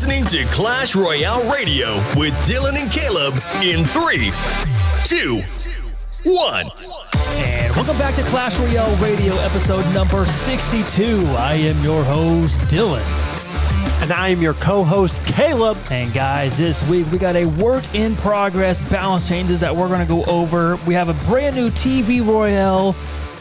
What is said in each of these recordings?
listening to Clash Royale Radio with Dylan and Caleb in 3, 2, 1. And welcome back to Clash Royale Radio, episode number 62. I am your host, Dylan. And I am your co-host, Caleb. And guys, this week we got a work in progress balance changes that we're going to go over. We have a brand new TV Royale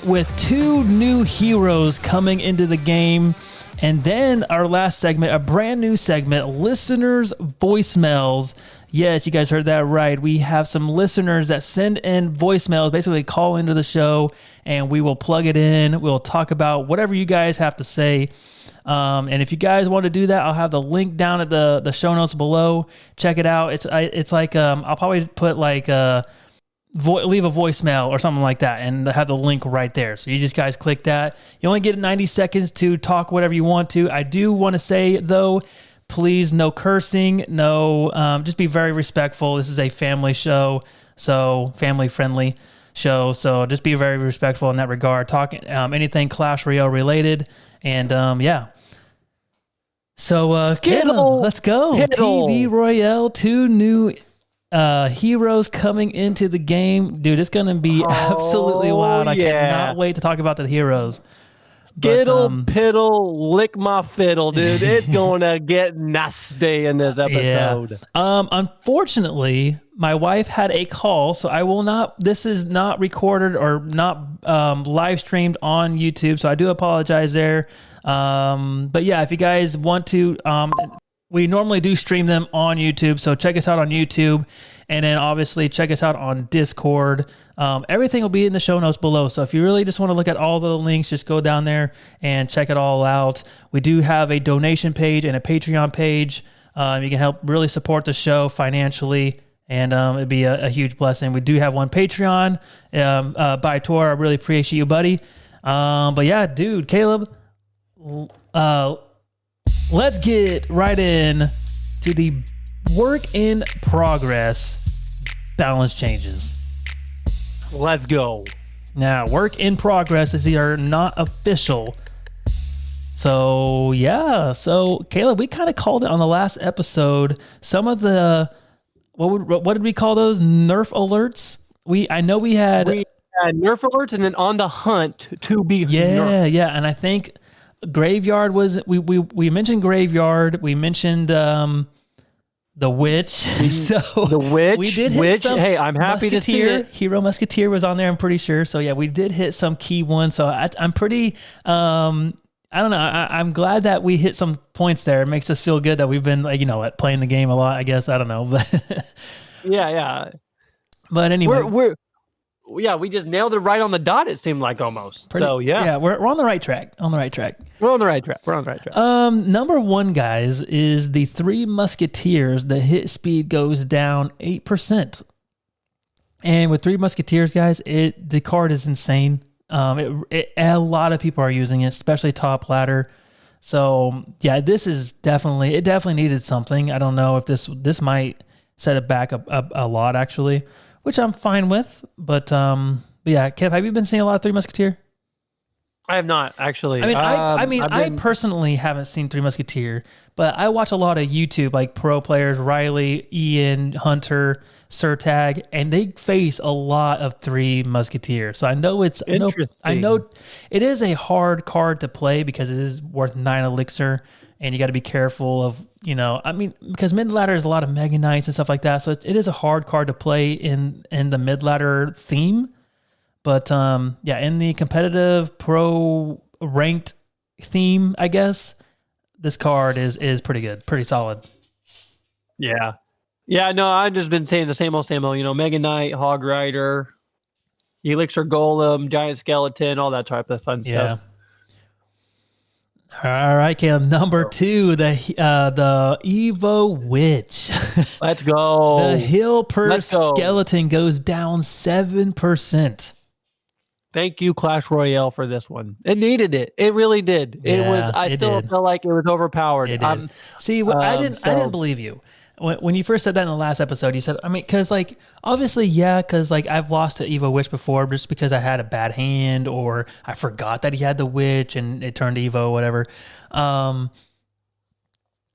with 2 new heroes coming into the game. And then our last segment, a brand new segment, listeners' voicemails. Yes, you guys heard that right. We have some listeners that send in voicemails, basically call into the show, and we will plug it in. We'll talk about whatever you guys have to say. And if you guys want to do that, I'll have the link down at the show notes below. Check it out. It's like I'll probably put like leave a voicemail or something like that, and have the link right there. So you just guys click that. You only get 90 seconds to talk whatever you want to. I do want to say though, please, no cursing, no, just be very respectful. This is a family show, so family friendly show. So just be very respectful in that regard. Talking anything Clash Royale related, and yeah. So Caleb, let's go. TV Royale, 2 new heroes coming into the game. Dude, it's gonna be absolutely wild. I cannot wait to talk about the heroes. Skittle, piddle, lick my fiddle, dude. It's gonna get nasty in this episode. Yeah. Unfortunately, my wife had a call, so I will not. This is not recorded or not live streamed on YouTube, so I do apologize there. But yeah, if you guys want to, we normally do stream them on YouTube, so check us out on YouTube, and then obviously check us out on Discord. Everything will be in the show notes below, so if you really just want to look at all the links, just go down there and check it all out. We do have a donation page and a Patreon page. You can help really support the show financially, and it'd be a huge blessing. We do have one Patreon by Tor. I really appreciate you, buddy. But yeah, dude, Caleb, let's get right in to the work in progress balance changes. Let's go. Now, work in progress is are not official. So, yeah. So, Caleb, we kind of called it on the last episode. Some of the, what did we call those? Nerf alerts? I know we had nerf alerts, and then on the hunt to be nerfed. Yeah. And I think Graveyard was, we mentioned Graveyard. We mentioned the Witch. So the Witch. We did hit some. Hey, I'm happy to see it. Hero Musketeer was on there, I'm pretty sure. So yeah, we did hit some key ones. So I'm pretty, I don't know. I'm glad that we hit some points there. It makes us feel good that we've been like, playing the game a lot, I guess. I don't know. But yeah. But anyway. We just nailed it right on the dot, it seemed like almost. We're on the right track. We're on the right track. Number 1, guys, is the 3 Musketeers. The hit speed goes down 8%. And with 3 Musketeers, guys, the card is insane. A lot of people are using it, especially top ladder. So yeah, it definitely needed something. I don't know if this might set it back a lot actually, which I'm fine with. But yeah, Kev, have you been seeing a lot of 3 Musketeer? I have not, actually. I personally haven't seen 3 Musketeer, but I watch a lot of YouTube, like pro players, Riley, Ian, Hunter, Surtag, and they face a lot of 3 Musketeer. So I know I know it is a hard card to play because it is worth 9 elixir, and you got to be careful of, because mid ladder is a lot of Mega Knights and stuff like that. So it is a hard card to play in the mid ladder theme. But in the competitive pro ranked theme, I guess this card is pretty good, pretty solid. Yeah. No, I've just been saying the same old. Mega Knight, Hog Rider, Elixir Golem, Giant Skeleton, all that type of fun stuff. All right, Caleb. Number 2, the Evo Witch. Let's go. The heal per skeleton goes down 7%. Thank you, Clash Royale, for this one. It needed it. It really did. I still feel like it was overpowered. It did. I didn't believe you. When you first said that in the last episode, you said, because obviously, because I've lost to Evo Witch before just because I had a bad hand or I forgot that he had the Witch and it turned Evo, whatever.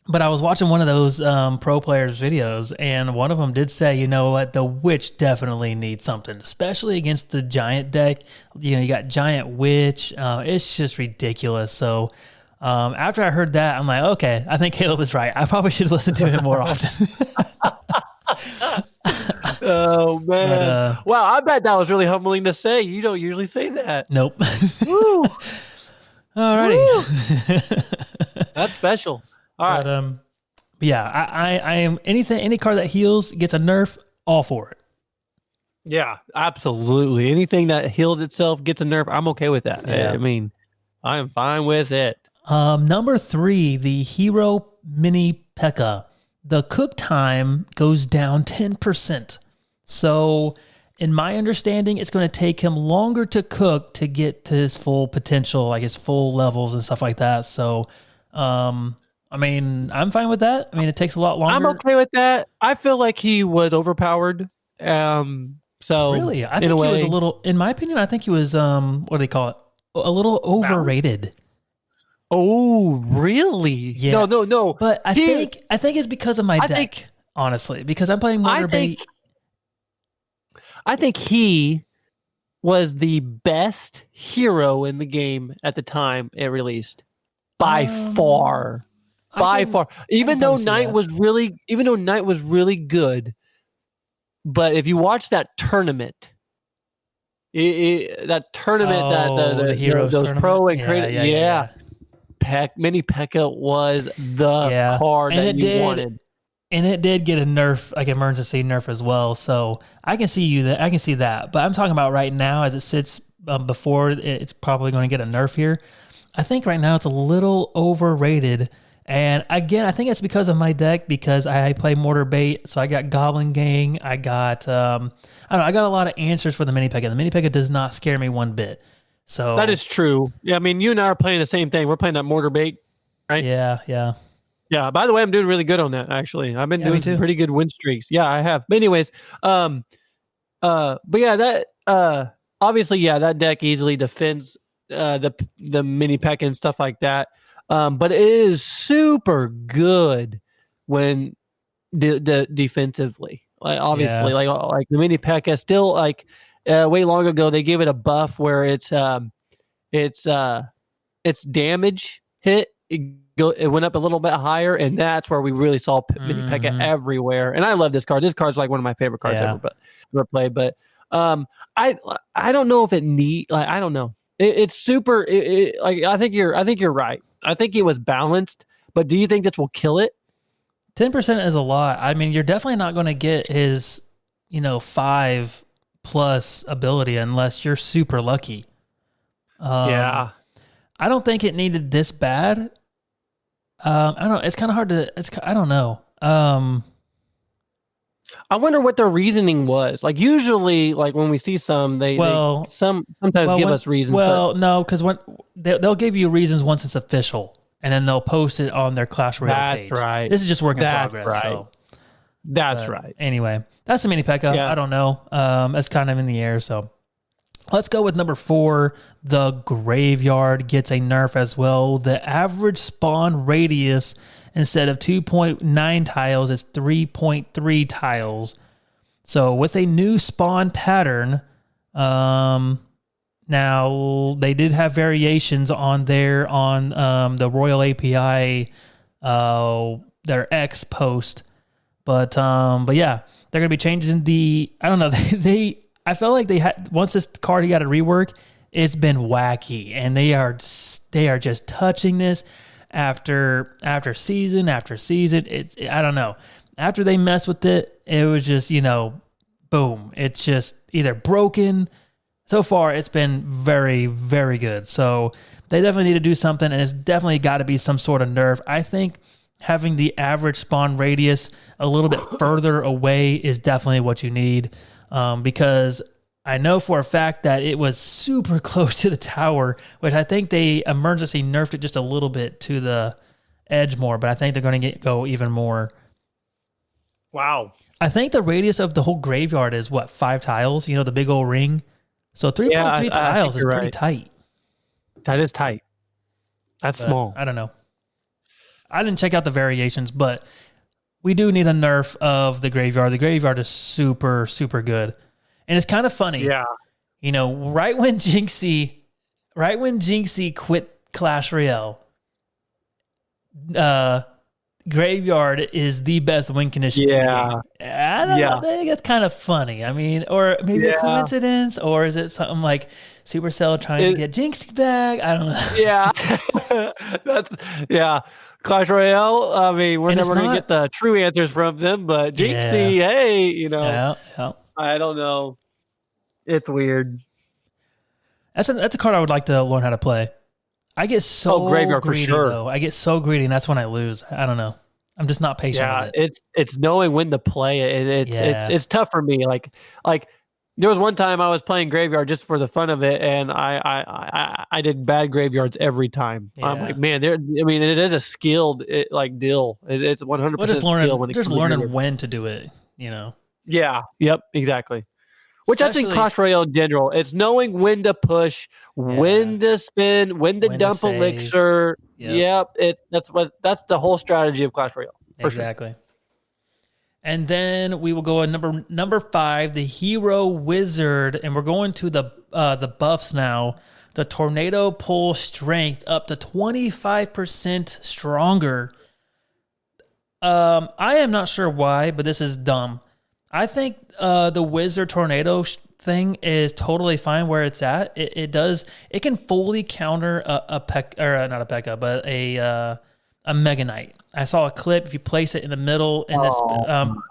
But I was watching one of those pro players videos, and one of them did say, you know what, the witch definitely needs something, especially against the giant deck. You know, you got giant witch. It's just ridiculous. So after I heard that, I'm like, okay, I think Caleb is right. I probably should listen to him more often. Oh man! But, wow, I bet that was really humbling to say. You don't usually say that. Nope. Woo! Alrighty. That's special. All right. But yeah, I am any card that heals gets a nerf, all for it. Yeah, absolutely. Anything that heals itself gets a nerf. I'm okay with that. Yeah. I mean, I am fine with it. Number 3, the Hero Mini P.E.K.K.A. The cook time goes down 10%. So, in my understanding, it's going to take him longer to cook to get to his full potential, like his full levels and stuff like that. So, I mean, I'm fine with that. I mean, it takes a lot longer. I'm okay with that. I feel like he was overpowered. So really, I think he was a little. In my opinion, I think he was. What do they call it? A little overrated. Oh, really? Yeah. No. But I think it's because of my deck. Honestly, because I'm playing Mortar Bait. I think he was the best hero in the game at the time it released, by far. Even though Knight was really good, but if you watch that tournament, the heroes, those tournament? Pro and creative, Mini P.E.K.K.A. was the card that you wanted. And it did get a nerf, like emergency nerf as well. So I can see that. But I'm talking about right now as it sits before it's probably going to get a nerf here. I think right now it's a little overrated. And again, I think it's because of my deck, because I play Mortar Bait. So I got Goblin Gang. I got, I don't know, I got a lot of answers for the Mini P.E.K.K.A. The Mini P.E.K.K.A. does not scare me one bit. So that is true. Yeah, I mean, you and I are playing the same thing. We're playing that Mortar Bait, right? Yeah. Yeah, by the way, I'm doing really good on that, actually. I've been doing pretty good win streaks. Yeah, I have. But anyways, but yeah, that obviously, yeah, that deck easily defends the Mini P.E.K.K.A. and stuff like that. But it is super good when defensively. Like obviously, like the Mini P.E.K.K.A. still like way long ago they gave it a buff where its damage hit. It went up a little bit higher, and that's where we really saw Mini P.E.K.K.A. everywhere. And I love this card. This card's like one of my favorite cards ever played. But I don't know if it I don't know. It's super. Like I think you're right. I think it was balanced. But do you think this will kill it? 10% is a lot. I mean, you're definitely not going to get his 5+ ability unless you're super lucky. Yeah. I don't think it needed this bad. I don't know. It's kind of hard to. I don't know. I wonder what their reasoning was. Like usually, like when we see some, sometimes give us reasons. Well, no, because when they'll give you reasons once it's official, and then they'll post it on their Clash Royale page. That's right. This is just work in progress. Right. So. That's right. Anyway, that's the Mini P.E.K.K.A. Yeah. I don't know. It's kind of in the air. So let's go with number 4. The Graveyard gets a nerf as well. The average spawn radius, instead of 2.9 tiles, is 3.3 tiles. So with a new spawn pattern, now they did have variations on there on the Royal API, their X post. But yeah, they're gonna be changing the. I don't know. I felt like they had once this card got a rework, it's been wacky, and they are just touching this after season after season. I don't know. After they messed with it, it was just boom. It's just either broken. So far, it's been very, very good. So they definitely need to do something, and it's definitely got to be some sort of nerf. I think having the average spawn radius a little bit further away is definitely what you need, because I know for a fact that it was super close to the tower, which I think they emergency nerfed it just a little bit to the edge more, but I think they're going to go even more. Wow. I think the radius of the whole graveyard is 5 tiles, the big old ring. So 3.3 tiles is pretty tight. That is tight. That's small. I don't know. I didn't check out the variations, but we do need a nerf of the graveyard. The graveyard is super, super good. And it's kind of funny. Yeah. Right when Jinxie quit Clash Royale, graveyard is the best win condition in the game. I don't know. I think it's kind of funny. I mean, or maybe a coincidence, or is it something like Supercell trying to get Jinxie back? I don't know. Clash Royale, I mean, we're never going to get the true answers from them, but Jinxie, hey, I don't know. It's weird. That's a card I would like to learn how to play. I get so graveyard greedy, for sure. though. I get so greedy, and that's when I lose. I don't know. I'm just not patient with it. It's knowing when to play it. It's tough for me. Like there was one time I was playing graveyard just for the fun of it, and I did bad graveyards every time. Yeah. I'm like, man, it is a skilled deal. It's 100% skill when it comes to learning when to do it. Yeah. Yep. Exactly. Which I think Clash Royale in general, it's knowing when to push, when to spin, when to dump elixir. Yep. That's the whole strategy of Clash Royale. Exactly. Sure. And then we will go at number 5, the Hero Wizard, and we're going to the buffs now. The Tornado Pull Strength up to 25% stronger. I am not sure why, but this is dumb. I think the Wizard Tornado thing is totally fine where it's at. It can fully counter not a P.E.K.K.A, but a Mega Knight. I saw a clip. If you place it in the middle,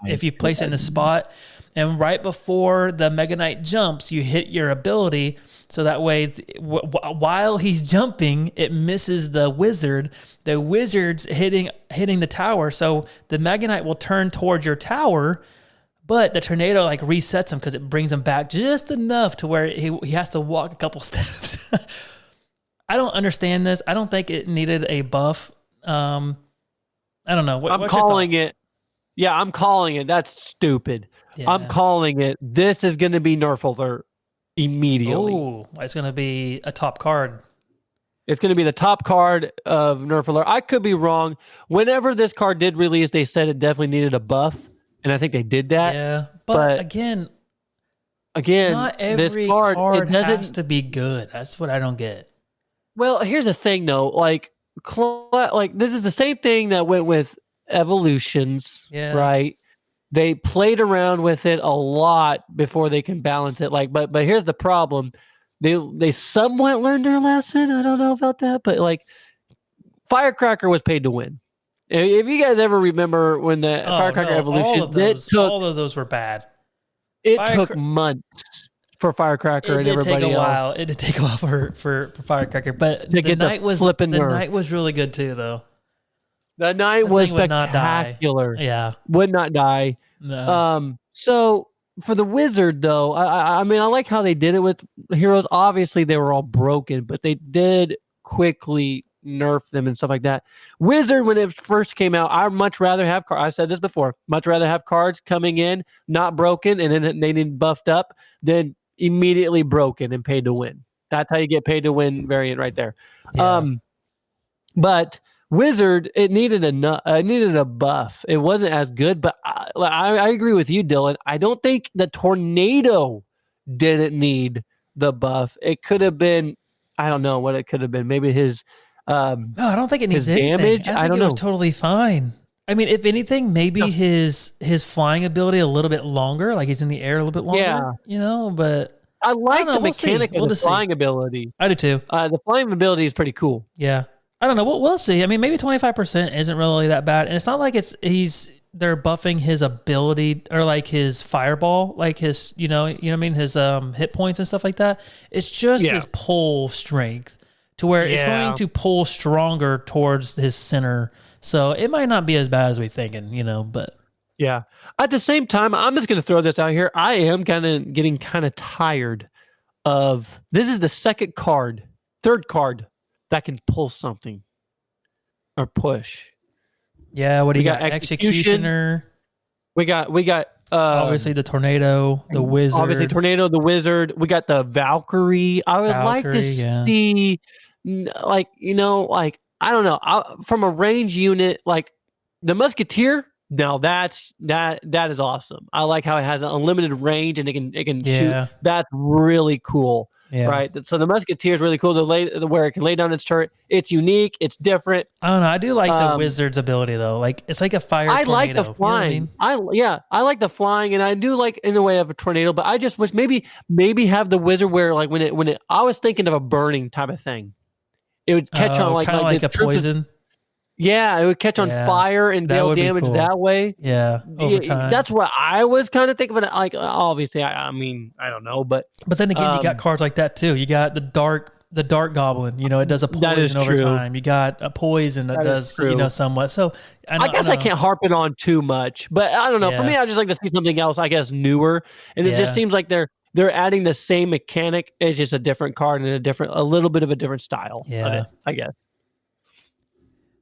if you place it in the spot, and right before the Mega Knight jumps, you hit your ability. So that way, while he's jumping, it misses the wizard. The wizard's hitting the tower. So the Mega Knight will turn towards your tower, but the tornado resets him because it brings him back just enough to where he has to walk a couple steps. I don't understand this. I don't think it needed a buff. I don't know. I'm calling it. Yeah, I'm calling it. That's stupid. Yeah. I'm calling it. This is going to be nerf alert immediately. Oh, it's going to be a top card. It's going to be the top card of nerf alert. I could be wrong. Whenever this card did release, they said it definitely needed a buff, and I think they did that. Yeah, but again, not every this card has to be good. That's what I don't get. Well, here's the thing, though. This is the same thing that went with Evolutions, right? They played around with it a lot before they can balance it. But here's the problem: they somewhat learned their lesson. I don't know about that, but Firecracker was paid to win. If you guys ever remember when the Firecracker Evolution, all of those were bad. It took months for Firecracker and everybody else. It did take a while for Firecracker, but the night was really good too, though. The night was spectacular. Yeah, would not die. No. So for the Wizard, though, I mean, I like how they did it with heroes. Obviously, they were all broken, but they did quickly nerf them and stuff like that. Wizard, when it first came out, I'd much rather have I said this before, much rather have cards coming in not broken and then they need buffed up than immediately broken and paid to win. That's how you get paid to win variant right there. Yeah. But Wizard, it needed a buff. It wasn't as good, but I agree with you, Dylan. I don't think the Tornado didn't need the buff. It could have been, I don't know what it could have been. Maybe his no, I don't think it needs damage. I don't know. It was totally fine. I mean, if anything, maybe his flying ability a little bit longer, like he's in the air a little bit longer. Yeah. But I like the mechanic of the flying ability. I do too. The flying ability is pretty cool. Yeah. I don't know. We'll see. I mean, maybe 25% isn't really that bad, and it's not like they're buffing his ability or his fireball, his you know what I mean, his hit points and stuff like that. It's just his pull strength to where it's going to pull stronger towards his center. So it might not be as bad as we're thinking, but yeah. At the same time, I'm just going to throw this out here. I am getting tired of this. Is the third card that can pull something or push. Yeah, what do you got? Executioner. We got obviously the Tornado, the Wizard. Obviously Tornado, the Wizard. We got the Valkyrie. I would like to see I don't know. From a range unit, like the Musketeer, now that is awesome. I like how it has an unlimited range and it can shoot. That's really cool. Yeah. Right. So the Musketeer is really cool where it can lay down its turret. It's unique. It's different. I don't know. I do like the Wizard's ability though. Like it's like a fire tornado. I like the flying. You know what I mean? I like the flying, and I do like in the way of a tornado. But I just wish maybe have the Wizard where like when it I was thinking of a burning type of thing. It would catch on like a poison. Yeah, it would catch on fire and deal damage that way. Yeah, over time. That's what I was kind of thinking. But like, obviously, I mean, I don't know. But then again, you got cards like that too. You got the dark Goblin. You know, it does a poison over time. You got a poison that does somewhat. So I guess I can't harp it on too much. But I don't know. For me, I just like to see something else. I guess newer, and it just seems like they're adding the same mechanic. It's just a different card and a little bit of a different style. Of it, I guess.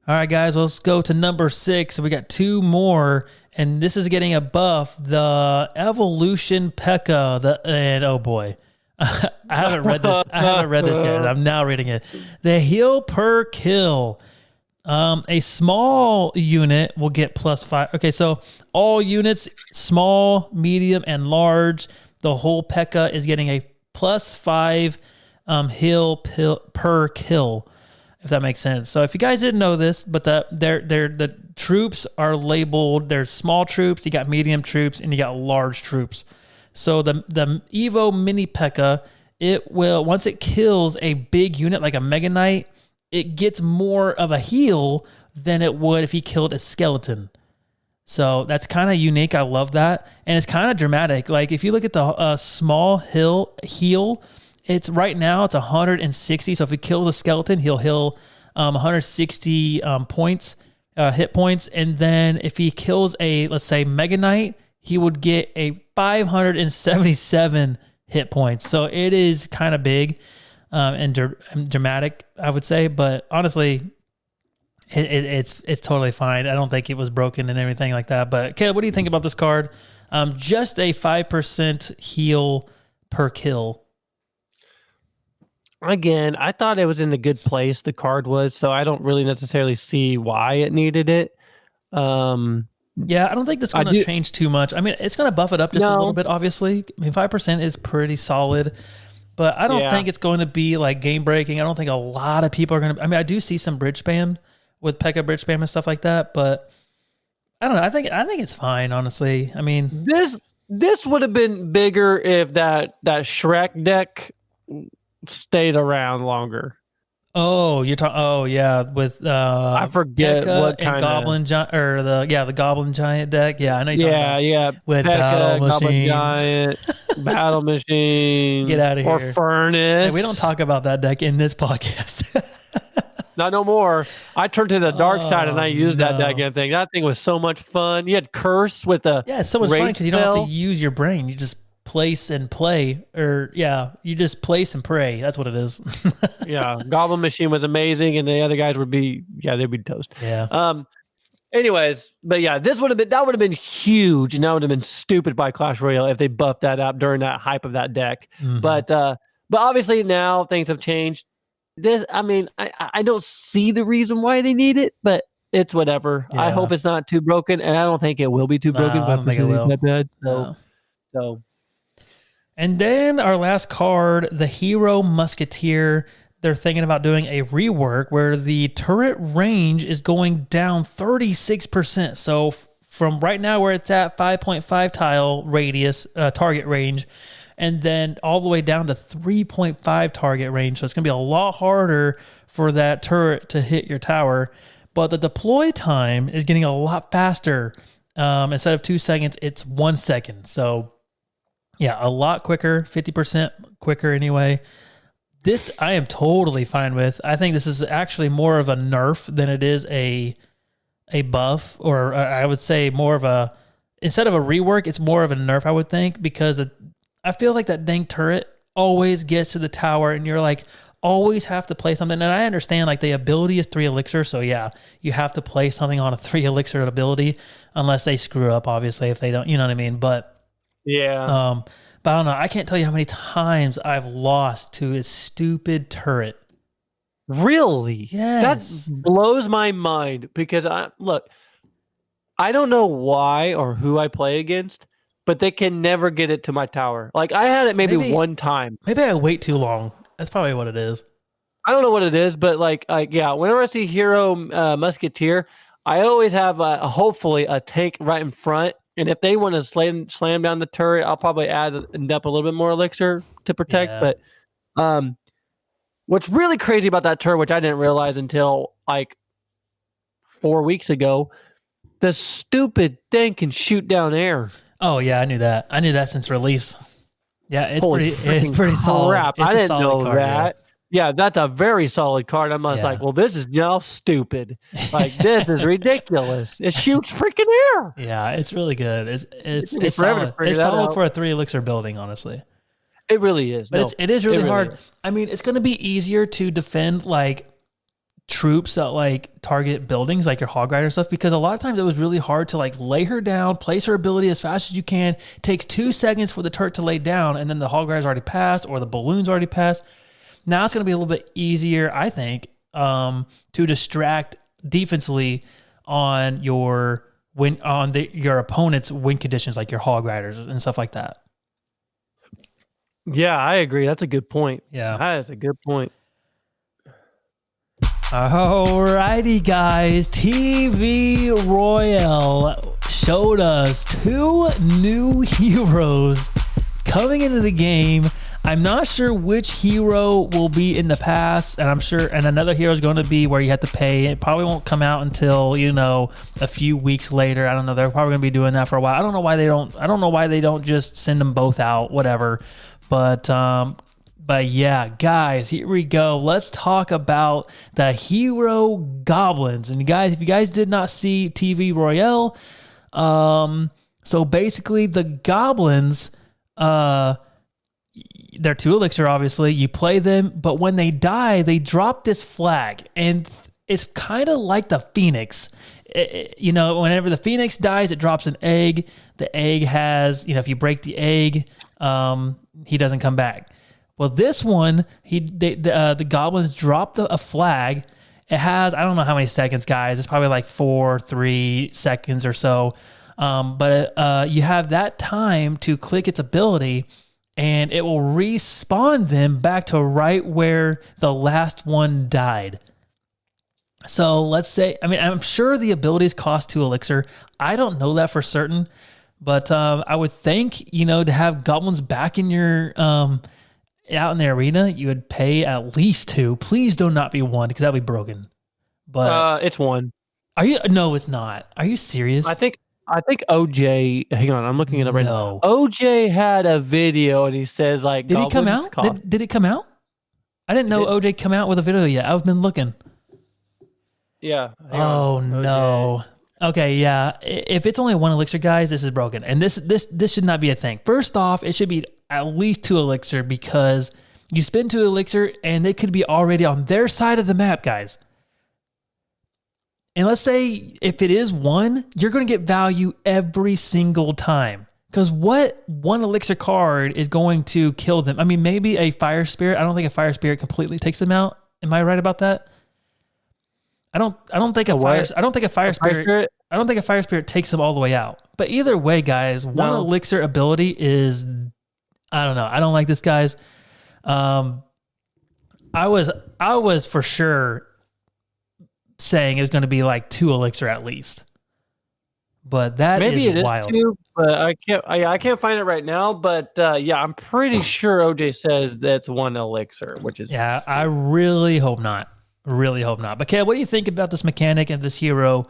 All right, guys, let's go to number 6. We got 2 more, and this is getting a buff. The Evolution P.E.K.K.A. And oh boy, I haven't read this. Yet. I'm now reading it. The heal per kill. A small unit will get +5. Okay, so all units, small, medium, and large, the whole P.E.K.K.A. is getting a +5 heal per kill. If that makes sense. So if you guys didn't know this, but the troops are labeled, there's small troops, you got medium troops, and you got large troops. So the Evo Mini P.E.K.K.A., it will, once it kills a big unit like a Mega Knight, it gets more of a heal than it would if he killed a skeleton. So that's kind of unique. I love that. And it's kind of dramatic. Like if you look at the small heal, it's right now it's 160. So if he kills a skeleton, he'll heal 160 points, hit points. And then if he kills let's say Mega Knight, he would get a 577 hit points. So it is kind of big and dramatic, I would say. But honestly, it's totally fine. I don't think it was broken and everything like that. But Caleb, what do you think about this card? Just a 5% heal per kill. Again, I thought it was in a good place, the card was, so I don't really necessarily see why it needed it. Yeah, I don't think that's going to change too much. I mean, it's going to buff it up just a little bit, obviously. I mean, 5% is pretty solid, but I don't think it's going to be like game breaking. I don't think a lot of people are going to. I mean, I do see some bridge spam with P.E.K.K.A. bridge spam and stuff like that, but I don't know. I think it's fine, honestly. I mean, this would have been bigger if that Shrek deck stayed around longer. Oh, you're talking. Oh, yeah, with I forget P.E.K.K.A. what kind of Goblin Giant or the Goblin Giant deck. Yeah, I know you're talking about. With P.E.K.K.A. Battle Machine, Giant, Battle Machine, get out of here, or Furnace. Hey, we don't talk about that deck in this podcast. Not no more. I turned to the dark side and I used that deck and thing. That thing was so much fun. You had Curse with the it's so much fun because you don't have to use your brain. You just place and play, you just place and pray. That's what it is. Yeah, Goblin Machine was amazing, and the other guys they'd be toast. Yeah. Anyways, but yeah, that would have been huge, and that would have been stupid by Clash Royale if they buffed that up during that hype of that deck. Mm-hmm. But obviously now things have changed. I mean, I don't see the reason why they need it, but it's whatever. Yeah. I hope it's not too broken, and I don't think it will be too broken. I don't think it will. That bad. So. And then our last card, the Hero Musketeer. They're thinking about doing a rework where the turret range is going down 36%. So from right now where it's at 5.5 tile radius, target range, and then all the way down to 3.5 target range. So it's going to be a lot harder for that turret to hit your tower. But the deploy time is getting a lot faster. Instead of 2 seconds, it's 1 second. So yeah, a lot quicker, 50% quicker anyway. This I am totally fine with. I think this is actually more of a nerf than it is a buff, or I would say more of a, instead of a rework, it's more of a nerf, I would think, because I feel like that dang turret always gets to the tower and you're like, always have to play something. And I understand like the ability is 3 elixir. So yeah, you have to play something on a 3 elixir ability unless they screw up, obviously, if they don't, you know what I mean? But yeah. But I don't know. I can't tell you how many times I've lost to a stupid turret. Really? Yes. That blows my mind because I don't know why or who I play against, but they can never get it to my tower. Like I had it maybe one time. Maybe I wait too long. That's probably what it is. I don't know what it is, but yeah, whenever I see hero musketeer, I always have hopefully a tank right in front. And if they want to slam down the turret, I'll probably end up a little bit more elixir to protect. Yeah. But what's really crazy about that turret, which I didn't realize until like 4 weeks ago, the stupid thing can shoot down air. Oh yeah, I knew that. I knew that since release. Yeah, it's pretty solid. It's I didn't know card, that. Yeah, that's a very solid card. I was like, well, this is now stupid. Like, this is ridiculous. It shoots freaking air. Yeah, it's really good. It's solid. It's solid for a 3 elixir building, honestly. It really is. But it is really hard. I mean, it's going to be easier to defend like troops that like target buildings like your hog rider stuff, because a lot of times it was really hard to like lay her down, place her ability as fast as you can. It takes 2 seconds for the turret to lay down, and then the hog rider's already passed or the balloon's already passed. Now it's going to be a little bit easier, I think, to distract defensively on your opponent's win conditions, like your hog riders and stuff like that. Yeah, I agree. That's a good point. Yeah, that is a good point. Alrighty, guys. TV Royale showed us 2 new heroes coming into the game. I'm not sure which hero will be in the past, and I'm sure, and another hero is going to be where you have to pay. It probably won't come out until, a few weeks later. I don't know. They're probably going to be doing that for a while. I don't know why they don't just send them both out, whatever. But yeah, guys, here we go. Let's talk about the hero goblins. And guys, if you guys did not see TV Royale, so basically the goblins, they're 2 elixir, obviously. You play them, but when they die, they drop this flag. And it's kind of like the Phoenix. Whenever the Phoenix dies, it drops an egg. The egg has, if you break the egg, he doesn't come back. Well, this one, the goblins dropped a flag. It has, I don't know how many seconds, guys. It's probably like 3 seconds or so. But you have that time to click its ability, and it will respawn them back to right where the last one died. So let's say, I'm sure the abilities cost 2 elixir. I don't know that for certain, but I would think, to have goblins back in your out in the arena, you would pay at least 2. Please do not be 1, because that'd be broken. But it's 1. Are you? No, it's not. Are you serious? I think OJ. Hang on, I'm looking it up right now. OJ had a video, and he says like, did he come out? Did it come out? I didn't know OJ come out with a video yet. I've been looking. Yeah. Oh no. Okay, yeah. If it's only 1 elixir, guys, this is broken, and this should not be a thing. First off, it should be at least 2 elixir, because you spend 2 elixir, and they could be already on their side of the map, guys. And let's say if it is 1, you're going to get value every single time. Because what 1 elixir card is going to kill them? Maybe a fire spirit. I don't think a fire spirit completely takes them out. Am I right about that? I don't think a fire spirit takes them all the way out. But either way, guys, 1 elixir ability is, I don't know. I don't like this, guys. I was for sure saying it was going to be like 2 elixir at least. But maybe it wild. Is 2, but I can't find it right now. But yeah, I'm pretty sure OJ says that's 1 elixir, which is stupid. I really hope not. Really hope not. But Caleb, what do you think about this mechanic and this hero,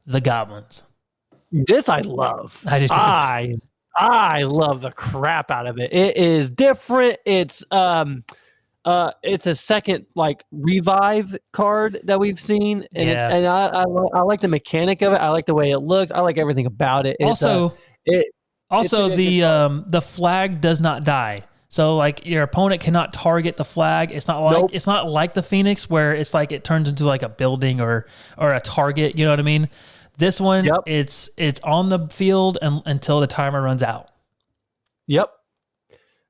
the goblins? This I love. I just I love the crap out of it. It is different. It's a second like revive card that we've seen, and I like the mechanic of it. I like the way it looks. I like everything about it. The flag does not die. So like your opponent cannot target the flag. It's not like It's not like the Phoenix where it's like it turns into like a building or a target. You know what I mean? This one, it's on the field until the timer runs out. Yep,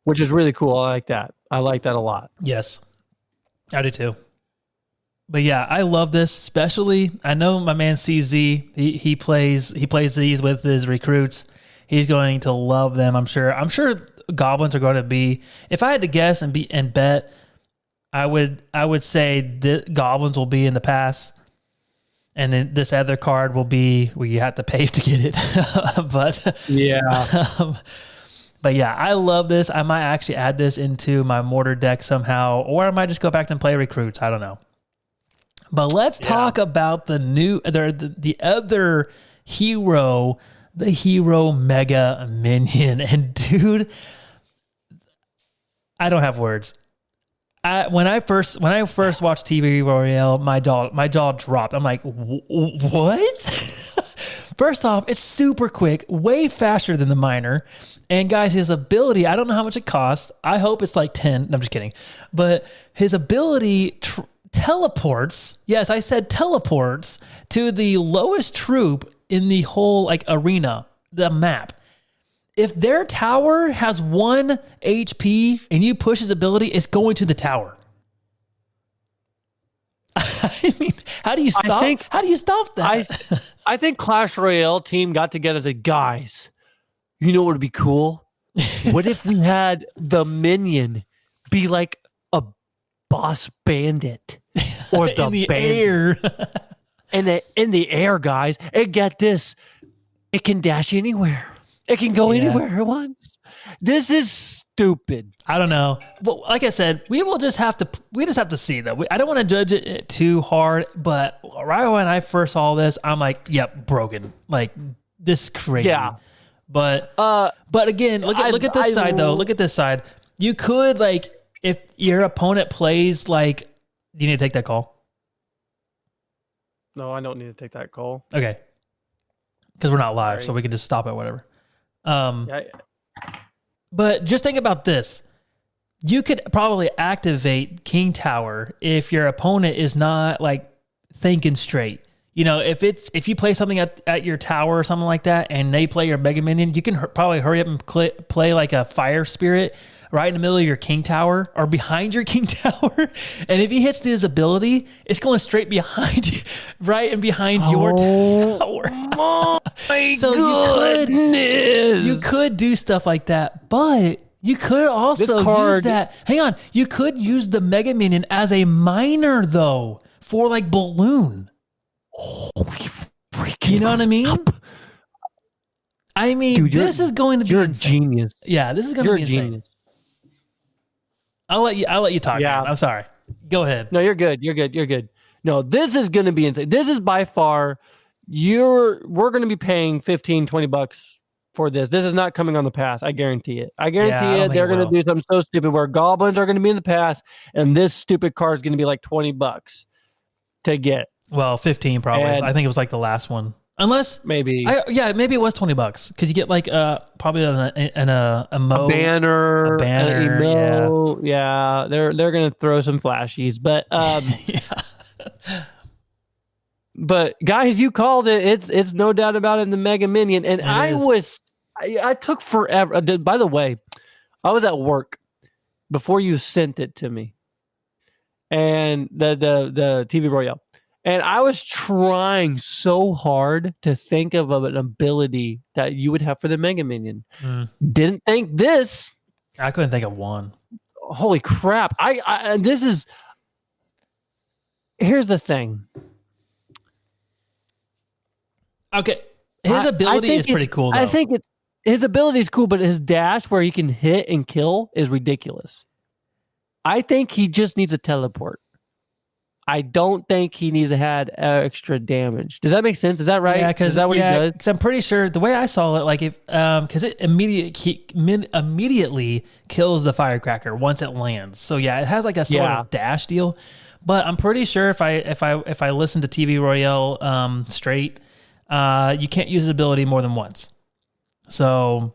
which is really cool. I like that. I like that a lot. Yes, I do too. But yeah, I love this. Especially, I know my man CZ. He plays these with his recruits. He's going to love them. I'm sure. Goblins are going to be. If I had to guess and bet, I would say that goblins will be in the pass, and then this other card will be where you have to pay to get it. But yeah. But yeah, I love this. I might actually add this into my mortar deck somehow, or I might just go back and play recruits. I don't know. But let's talk about the other hero, the hero mega minion. And dude, I don't have words. When I first watched TV Royale, my jaw dropped. I'm like, what? First off, it's super quick, way faster than the miner. And guys, his ability, I don't know how much it costs. I hope it's like 10. No, I'm just kidding. But his ability teleports. Yes, I said teleports to the lowest troop in the whole like arena, the map. If their tower has 1 HP and you push his ability, it's going to the tower. I mean, how do you stop that? I think Clash Royale team got together and said, guys, you know what would be cool? What if we had the minion be like a boss bandit or the in the bandit air? And in the air, guys. And get this, it can dash anywhere. It can go anywhere it wants. This is stupid. I don't know. But like I said, we just have to see though. I don't want to judge it too hard, but right when I first saw this, I'm like, yep, broken. Like, this is crazy. Yeah. But again, look at this side though. Look at this side. You could, like, if your opponent plays, like, do you need to take that call? No, I don't need to take that call. Okay. Because we're not live, so we can just stop it, whatever. But just think about this. You could probably activate King Tower if your opponent is not like thinking straight. You know, if you play something at your tower or something like that, and they play your Mega Minion, you can probably hurry up and play like a Fire Spirit right in the middle of your King Tower or behind your King Tower. And if he hits his ability, it's going straight behind you, right and behind your tower. My so goodness. you could do stuff like that, but you could also use that. Hang on, you could use the Mega Minion as a miner though for like balloon. Holy freaking! You know what I mean? I mean, dude, this is going to be insane. A genius. Yeah, this is going to be insane. Genius. I'll let you talk. Yeah, man. I'm sorry. Go ahead. No, you're good. You're good. No, this is going to be insane. This is by far we're going to be paying $15-$20 for this. This is not coming on the pass. I guarantee it. I guarantee it. They're going to do something so stupid where goblins are going to be in the pass, and this stupid card is going to be like $20 to get. Well, 15 probably. And I think it was like the last one. Unless maybe maybe it was $20 because you get like probably a banner, an emote. Yeah, they're gonna throw some flashies, but but guys, you called it. It's no doubt about it in the Mega Minion, and I took forever. By the way, I was at work before you sent it to me, and the TV Royale. And I was trying so hard to think of an ability that you would have for the Mega Minion. Didn't think this. I couldn't think of one. Holy crap. Here's the thing. Okay. His ability is pretty cool, though. I think his ability is cool, but his dash where he can hit and kill is ridiculous. I think he just needs a teleport. I don't think he needs to have extra damage. Does that make sense? Is that right? Yeah, is that what he does? Because I'm pretty sure the way I saw it, like if because it immediately kills the firecracker once it lands. So yeah, it has like a sort of dash deal. But I'm pretty sure if I listen to TV Royale straight, you can't use the ability more than once. So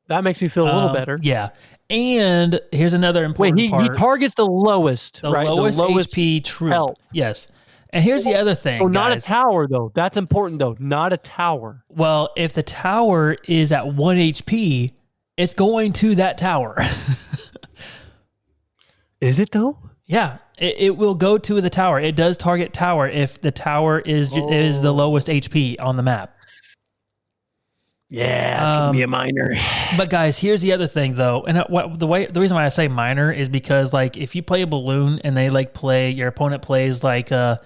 that makes me feel a little better. Yeah. And here's another important part. He targets the lowest, right? The lowest HP troop. Health. Yes. And here's the other thing, guys. Not a tower, though. That's important, though. Not a tower. Well, if the tower is at 1 HP, it's going to that tower. Is it, though? Yeah, it will go to the tower. It does target tower if the tower is the lowest HP on the map. Yeah, it's gonna be a minor. But guys, here's the other thing though, and the reason why I say minor is because like if you play a balloon and they like your opponent plays like a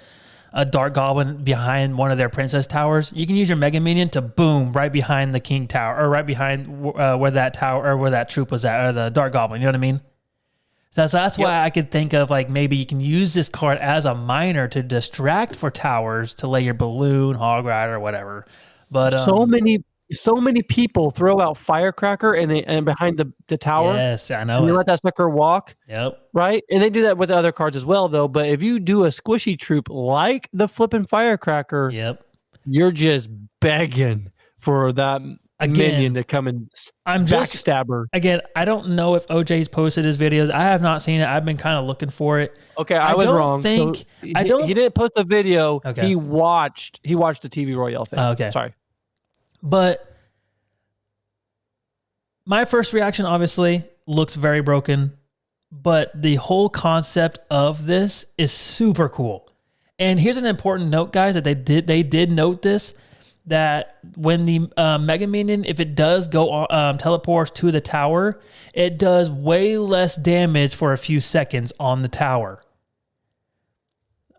Dark Goblin behind one of their princess towers, you can use your Mega Minion to boom right behind the King Tower or right behind where that tower or where that troop was at, or the Dark Goblin. You know what I mean? So that's why I could think of like maybe you can use this card as a minor to distract for towers to lay your balloon, hog rider, or whatever. But so many people throw out Firecracker and behind the tower. Yes, I know. And you let that sucker walk. Yep. Right? And they do that with other cards as well, though. But if you do a squishy troop like the flipping Firecracker, you're just begging for that minion to come and backstab her. Again, I don't know if OJ's posted his videos. I have not seen it. I've been kind of looking for it. Okay, I was wrong. He didn't post a video. Okay. He watched the TV Royale thing. Okay. Sorry. But my first reaction obviously looks very broken, but the whole concept of this is super cool. And here's an important note, guys, that they did note this, that when the Mega Minion, if it does go teleports to the tower, it does way less damage for a few seconds on the tower.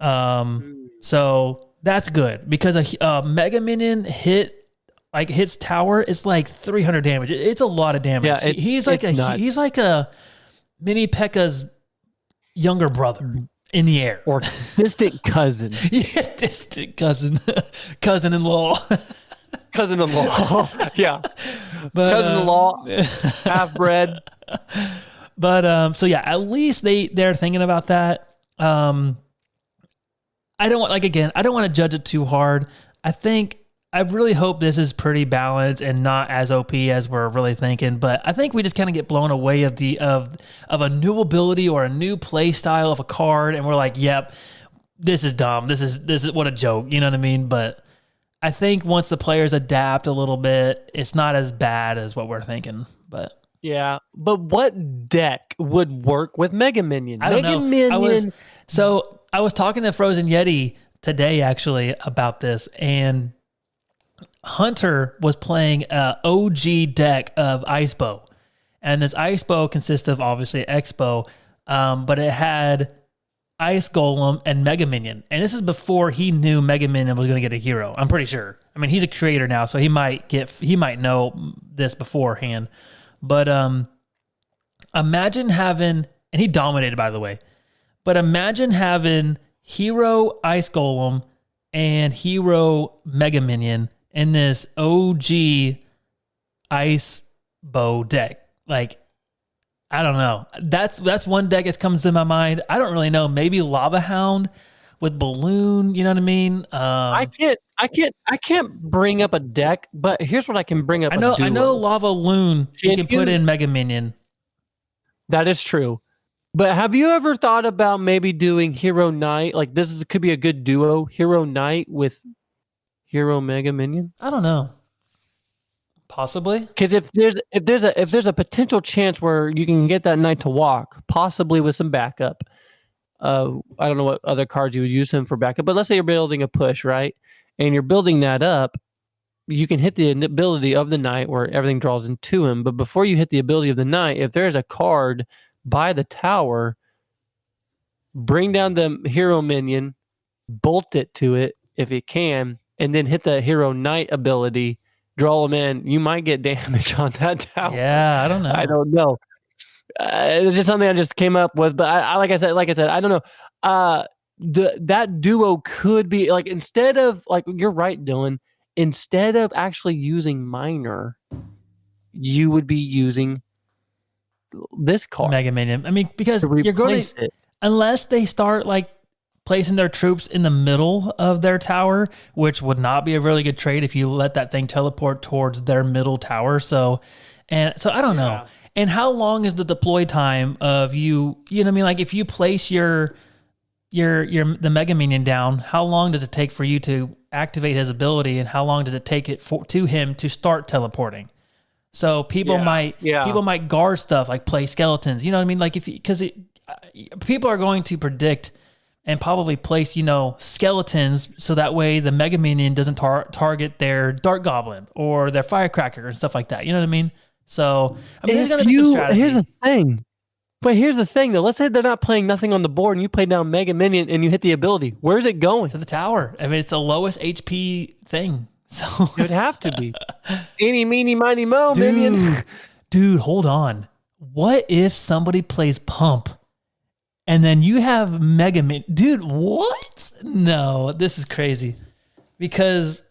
So that's good, because a Mega Minion hits tower, it's like 300 damage. It's a lot of damage. Yeah, he's like a mini P.E.K.K.A.'s younger brother in the air, or distant cousin. Yeah, distant cousin, cousin-in-law, cousin-in-law. Yeah, but, cousin-in-law, half-bred. But so yeah, at least they're thinking about that. I don't want to judge it too hard. I really hope this is pretty balanced and not as OP as we're really thinking. But I think we just kind of get blown away of a new ability or a new play style of a card, and we're like, "Yep, this is dumb. This is what a joke." You know what I mean? But I think once the players adapt a little bit, it's not as bad as what we're thinking. But yeah, but what deck would work with Mega Minion? I don't know. I was talking to Frozen Yeti today actually about this, and Hunter was playing an OG deck of Ice Bow. And this Ice Bow consists of obviously X-Bow, but it had Ice Golem and Mega Minion. And this is before he knew Mega Minion was going to get a hero. I'm pretty sure. I mean, he's a creator now, so he might know this beforehand. But imagine having, and he dominated, by the way, but imagine having Hero Ice Golem and Hero Mega Minion in this OG Ice Bow deck. Like, I don't know. That's one deck that comes to my mind. I don't really know. Maybe Lava Hound with Balloon. You know what I mean? I can't bring up a deck, but here's what I can bring up. I know Lava Loon. You can put in Mega Minion. That is true. But have you ever thought about maybe doing Hero Knight? Like could be a good duo. Hero Knight with Hero Mega Minion? I don't know. Possibly. Because if there's a potential chance where you can get that knight to walk, possibly with some backup. I don't know what other cards you would use him for backup, but let's say you're building a push, right? And you're building that up, you can hit the ability of the knight where everything draws into him. But before you hit the ability of the knight, if there's a card by the tower, bring down the hero minion, bolt it to it if you can, and then hit the Hero Knight ability, draw them in. You might get damage on that tower. Yeah, I don't know. It's just something I just came up with. But I like I said, I don't know. That duo could be like, instead of, like, you're right, Dylan. Instead of actually using minor, you would be using this card, Mega Minion. I mean, because you're going to, unless they start like placing their troops in the middle of their tower, which would not be a really good trade if you let that thing teleport towards their middle tower. So I don't know. And how long is the deploy time of you know what I mean? Like, if you place the Mega Minion down, how long does it take for you to activate his ability, and how long does it take to him to start teleporting? So people might guard stuff, like play skeletons. You know what I mean? Like, people are going to predict and probably place, skeletons so that way the Mega Minion doesn't target their Dark Goblin or their Firecracker and stuff like that. You know what I mean? So, there's going to be some strategy. Here's the thing. But here's the thing, though. Let's say they're not playing nothing on the board and you play down Mega Minion and you hit the ability. Where's it going? To the tower. It's the lowest HP thing. So it would have to be. Eeny, meeny, miny, mo, Minion. Dude, hold on. What if somebody plays Pump and then you have Mega Minion? Dude, what? No, this is crazy. Because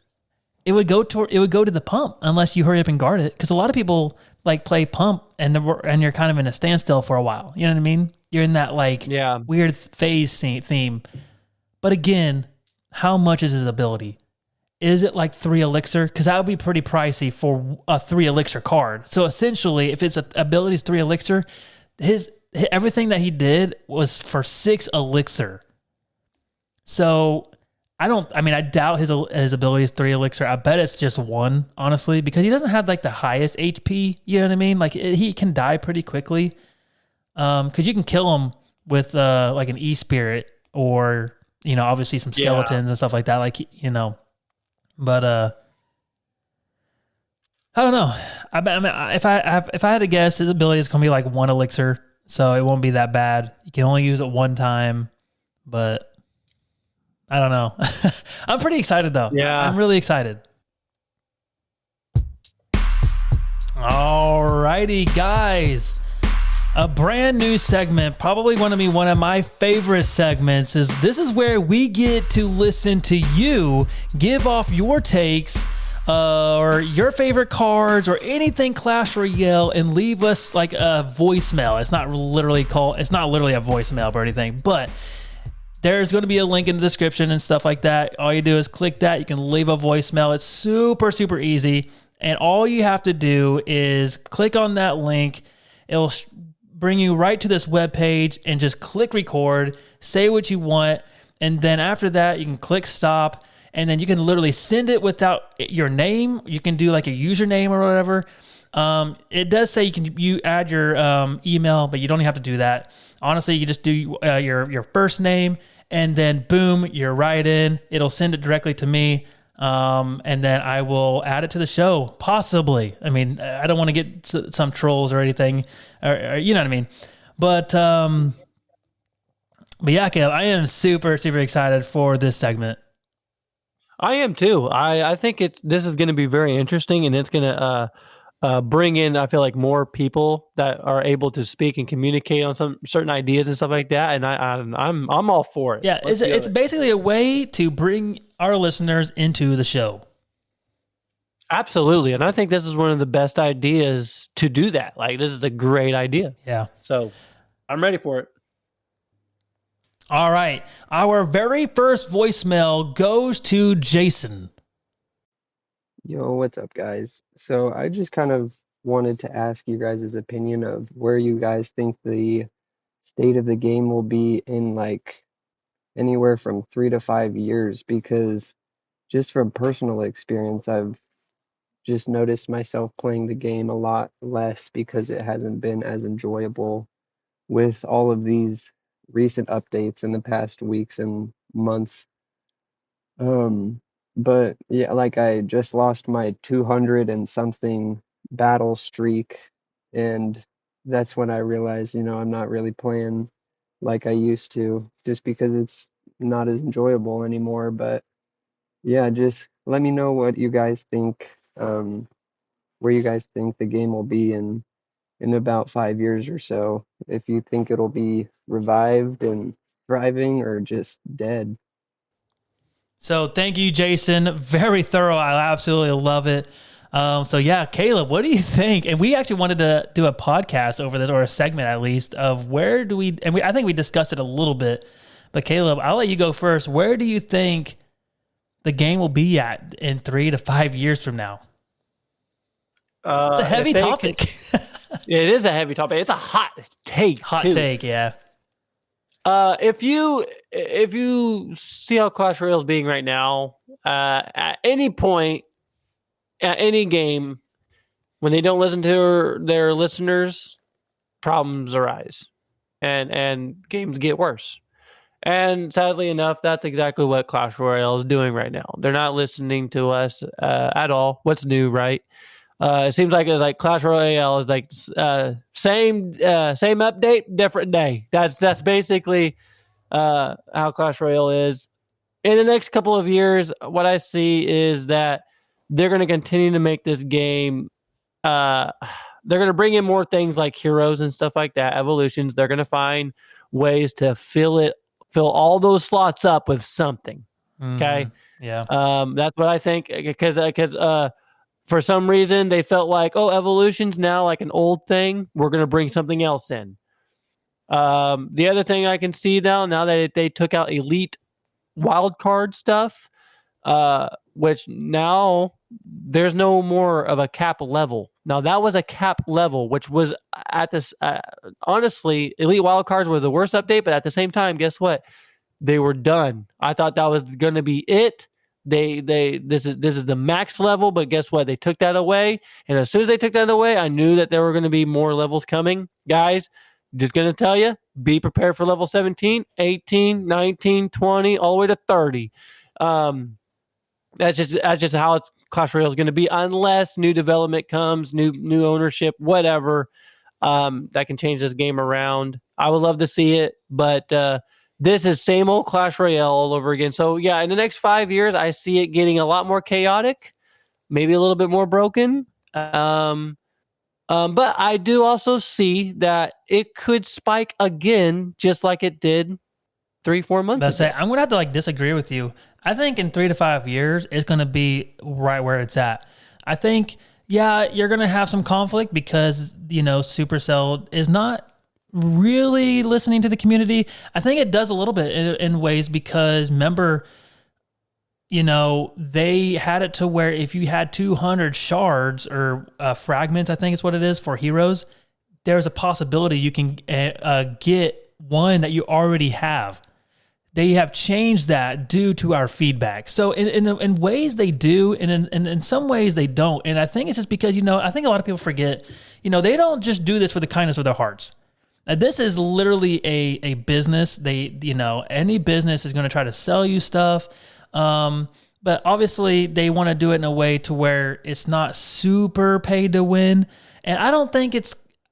it would go to the Pump unless you hurry up and guard it. Because a lot of people play Pump and you're kind of in a standstill for a while. You know what I mean? You're in that weird phase theme. But again, how much is his ability? Is it 3 elixir? Because that would be pretty pricey for a 3 elixir card. So essentially, if its ability is 3 elixir, everything that he did was for 6 elixir. So I doubt his ability is 3 elixir. I bet it's just 1, honestly, because he doesn't have the highest HP. You know what I mean? He can die pretty quickly. Because you can kill him with an E Spirit or obviously some skeletons and stuff like that. But I don't know. If I had to guess, his ability is going to be 1 elixir, so it won't be that bad. You can only use it 1 time, but I don't know. I'm pretty excited though. Yeah. I'm really excited. Alrighty, guys. A brand new segment, probably going to be one of my favorite segments, this is where we get to listen to you give off your takes or your favorite cards or anything Clash Royale and leave us a voicemail. It's not literally a voicemail or anything, but there's going to be a link in the description and stuff like that. All you do is click that. You can leave a voicemail. It's super, super easy. And all you have to do is click on that link. It'll bring you right to this web page and just click record, say what you want. And then after that, you can click stop. And then you can literally send it without your name. You can do a username or whatever. It does say you add your email, but you don't have to do that. Honestly, you just do your first name, and then boom, you're right in. It'll send it directly to me, and then I will add it to the show, possibly. I don't want to get some trolls or anything, or you know what I mean. But yeah, Caleb, I am super, super excited for this segment. I am too. I think this is going to be very interesting, and it's going to bring in, I feel more people that are able to speak and communicate on some certain ideas and stuff like that. And I'm all for it. Yeah, it's basically a way to bring our listeners into the show. Absolutely, and I think this is one of the best ideas to do that. This is a great idea. Yeah. So I'm ready for it. All right. Our very first voicemail goes to Jason. Yo, what's up, guys? So I just kind of wanted to ask you guys' opinion of where you guys think the state of the game will be in anywhere from 3 to 5 years, because just from personal experience, I've just noticed myself playing the game a lot less because it hasn't been as enjoyable with all of these recent updates in the past weeks and months. But yeah, I just lost my 200 and something battle streak, and that's when I realized, I'm not really playing like I used to, just because it's not as enjoyable anymore. But yeah, just let me know what you guys think, where you guys think the game will be in about 5 years or so. If you think it'll be revived and thriving or just dead. So thank you, Jason. Very thorough. I absolutely love it. So yeah, Caleb, what do you think? And we actually wanted to do a podcast over this, or a segment at least, of where do we, and I think we discussed it a little bit, but Caleb, I'll let you go first. Where do you think the game will be at in 3 to 5 years from now? It's a heavy topic. It is a heavy topic. It's a hot take. Hot take, yeah. If you see how Clash Royale is being right now, at any point, at any game, when they don't listen to their listeners, problems arise. and games get worse. And sadly enough, that's exactly what Clash Royale is doing right now. They're not listening to us at all. What's new, right? It seems like it's like Clash Royale is like same update, different day. That's basically how Clash Royale is. In the next couple of years, what I see is that they're going to continue to make this game. They're going to bring in more things like heroes and stuff like that, evolutions. They're going to find ways to fill all those slots up with something. Okay, yeah, that's what I think. Because for some reason they felt like, oh, evolution's now like an old thing. We're going to bring something else in. The other thing I can see now that they took out elite wild card stuff, which now there's no more of a cap level. Now that was a cap level, which was at this. Honestly, elite wild cards were the worst update, but at the same time, guess what? They were done. I thought that was going to be it. This is the max level, but guess what? They took that away, and as soon as they took that away, I knew that there were going to be more levels coming, guys. Just going to tell you, be prepared for level 17, 18, 19, 20, all the way to 30. That's just how Clash Royale is going to be, unless new development comes, new ownership, whatever, that can change this game around. I would love to see it, but this is same old Clash Royale all over again. So yeah, in the next 5 years, I see it getting a lot more chaotic, maybe a little bit more broken. But I do also see that it could spike again, just like it did 3-4 months ago. I'm going to have to disagree with you. I think in 3 to 5 years, it's going to be right where it's at. I think, yeah, you're going to have some conflict because, Supercell is not really listening to the community. I think it does a little bit in ways because, remember, they had it to where if you had 200 shards or fragments, I think is what it is for heroes, there's a possibility you can get one that you already have. They have changed that due to our feedback. So in ways they do, and in some ways they don't. And I think it's just because, I think a lot of people forget, they don't just do this for the kindness of their hearts. Now, this is literally a business. They, any business is going to try to sell you stuff. But obviously they want to do it in a way to where it's not super paid to win. And I don't think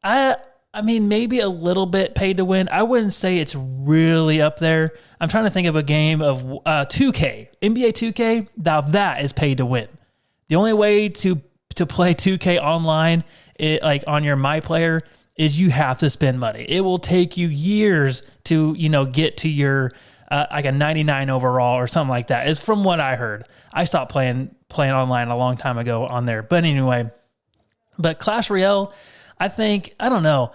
I mean, maybe a little bit paid to win. I wouldn't say it's really up there. I'm trying to think of a game of 2K, NBA 2K. Now that is paid to win. The only way to play 2K online, on your My Player, is you have to spend money. It will take you years to get to your like a 99 overall or something like that. Is from what I heard. I stopped playing online a long time ago on there. But anyway, Clash Royale, I don't know.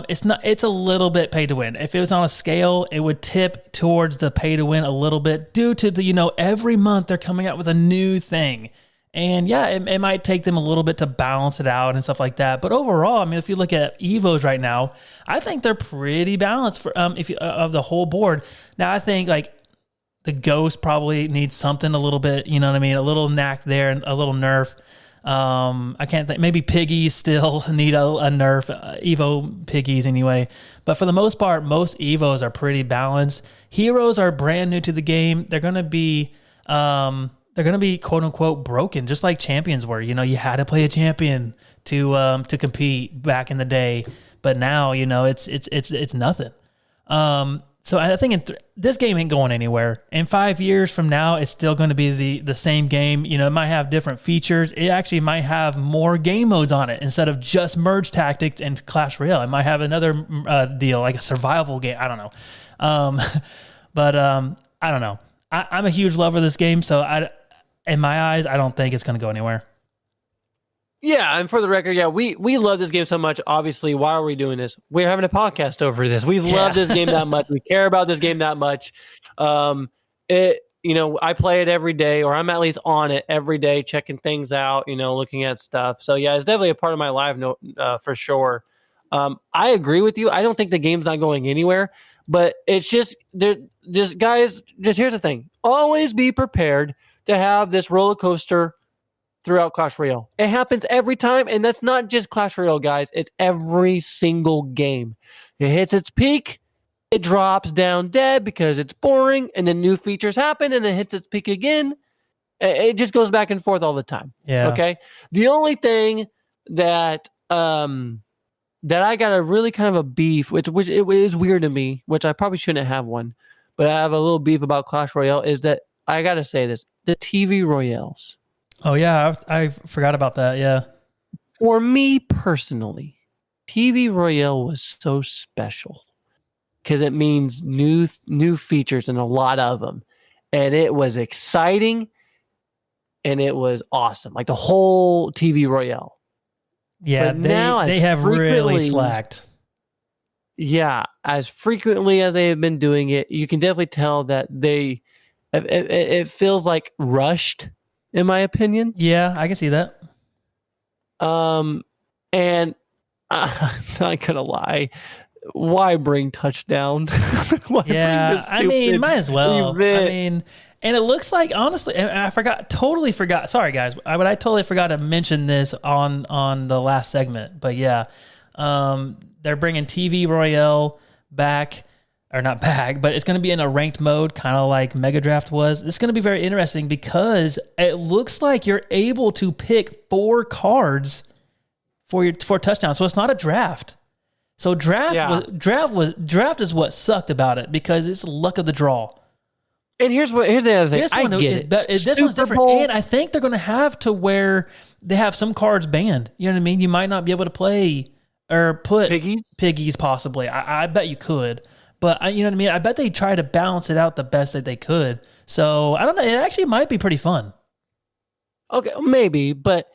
It's a little bit pay to win. If it was on a scale, it would tip towards the pay to win a little bit due to the, every month they're coming out with a new thing. And yeah, it might take them a little bit to balance it out and stuff like that. But overall, I mean, if you look at Evos right now, I think they're pretty balanced for of the whole board. Now, I think the Ghost probably needs something a little bit, you know what I mean? A little knack there and a little nerf. I can't think. Maybe piggies still need a nerf. Evo piggies anyway. But for the most part, most Evos are pretty balanced. Heroes are brand new to the game. They're gonna be quote unquote broken, just like champions were. You had to play a champion to compete back in the day. But now it's nothing. So I think this game ain't going anywhere. In 5 years from now, it's still going to be the same game. It might have different features. It actually might have more game modes on it instead of just merge tactics and Clash Royale. It might have another deal, like a survival game. I don't know. I don't know. I'm a huge lover of this game, so in my eyes, I don't think it's going to go anywhere. Yeah, and for the record, yeah, we love this game so much. Obviously, why are we doing this? We're having a podcast over this. We love this game that much. We care about this game that much. I play it every day, or I'm at least on it every day, checking things out, looking at stuff. So yeah, it's definitely a part of my life, for sure. I agree with you. I don't think the game's not going anywhere, but it's just guys, here's the thing. Always be prepared to have this roller coaster throughout Clash Royale. It happens every time, and that's not just Clash Royale, guys. It's every single game. It hits its peak, it drops down dead because it's boring, and then new features happen, and it hits its peak again. It just goes back and forth all the time. Yeah. Okay. The only thing that that I got a really kind of a beef, which it is weird to me, which I probably shouldn't have one, but I have a little beef about Clash Royale, is that I got to say this: the TV Royales. Oh yeah, I forgot about that. Yeah. For me personally, TV Royale was so special because it means new features and a lot of them, and it was exciting. And it was awesome, like the whole TV Royale. Yeah, but now they have really slacked. Yeah, as frequently as they have been doing it, you can definitely tell that it feels like rushed, in my opinion. Yeah, I can see that. And I'm not gonna lie. Why bring touchdown? Yeah, I mean, might as well. Event? I mean, and it looks like, honestly, and I totally forgot. Sorry, guys, but I totally forgot to mention this on the last segment. But yeah, they're bringing TV Royale back, or not back, but it's going to be in a ranked mode, kind of like Mega Draft was. It's going to be very interesting because it looks like you're able to pick 4 cards for touchdown. So it's not a draft. So draft is what sucked about it because it's luck of the draw. And here's the other thing. This one's different, and I think they're going to have to where they have some cards banned. You know what I mean? You might not be able to play or put piggies possibly. I bet you could, but you know what I mean? I bet they try to balance it out the best that they could. So I don't know. It actually might be pretty fun. Okay, maybe, but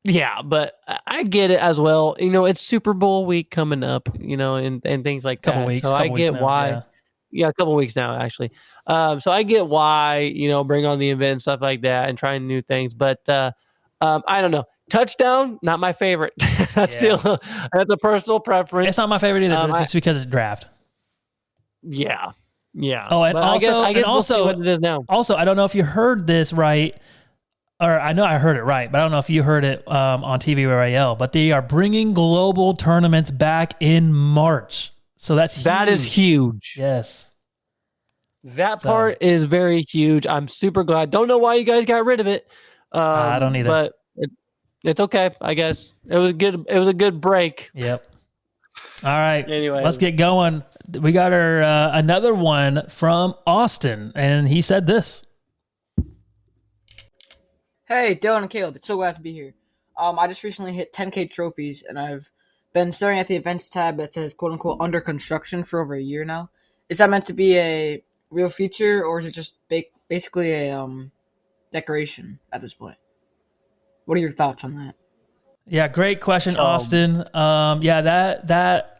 yeah, but I get it as well. You know, it's Super Bowl week coming up, you know, and things like that. So I get why. Yeah, a couple weeks now, actually. So I get why, you know, bring on the event and stuff like that and trying new things. But I don't know. Touchdown, not my favorite. That's a personal preference. It's not my favorite either, but just because it's draft. Yeah. Yeah. Oh, and but also, I guess we'll see what it is now. Also, I don't know if you heard this right. Or I know I heard it right, but I don't know if you heard it on TV Royale, but they are bringing global tournaments back in March. So that is huge. Yes. That part is very huge. I'm super glad. Don't know why you guys got rid of it. I don't either. But it's okay, I guess. It was good. It was a good break. Yep. All right. Anyway, let's get going. We got our another one from Austin, and he said this. Hey, Dylan and Caleb. It's so glad to be here. I just recently hit 10K trophies, and I've been staring at the events tab that says quote-unquote under construction for over a year now. Is that meant to be a real feature, or is it just basically a decoration at this point? What are your thoughts on that? Yeah, great question, Austin. That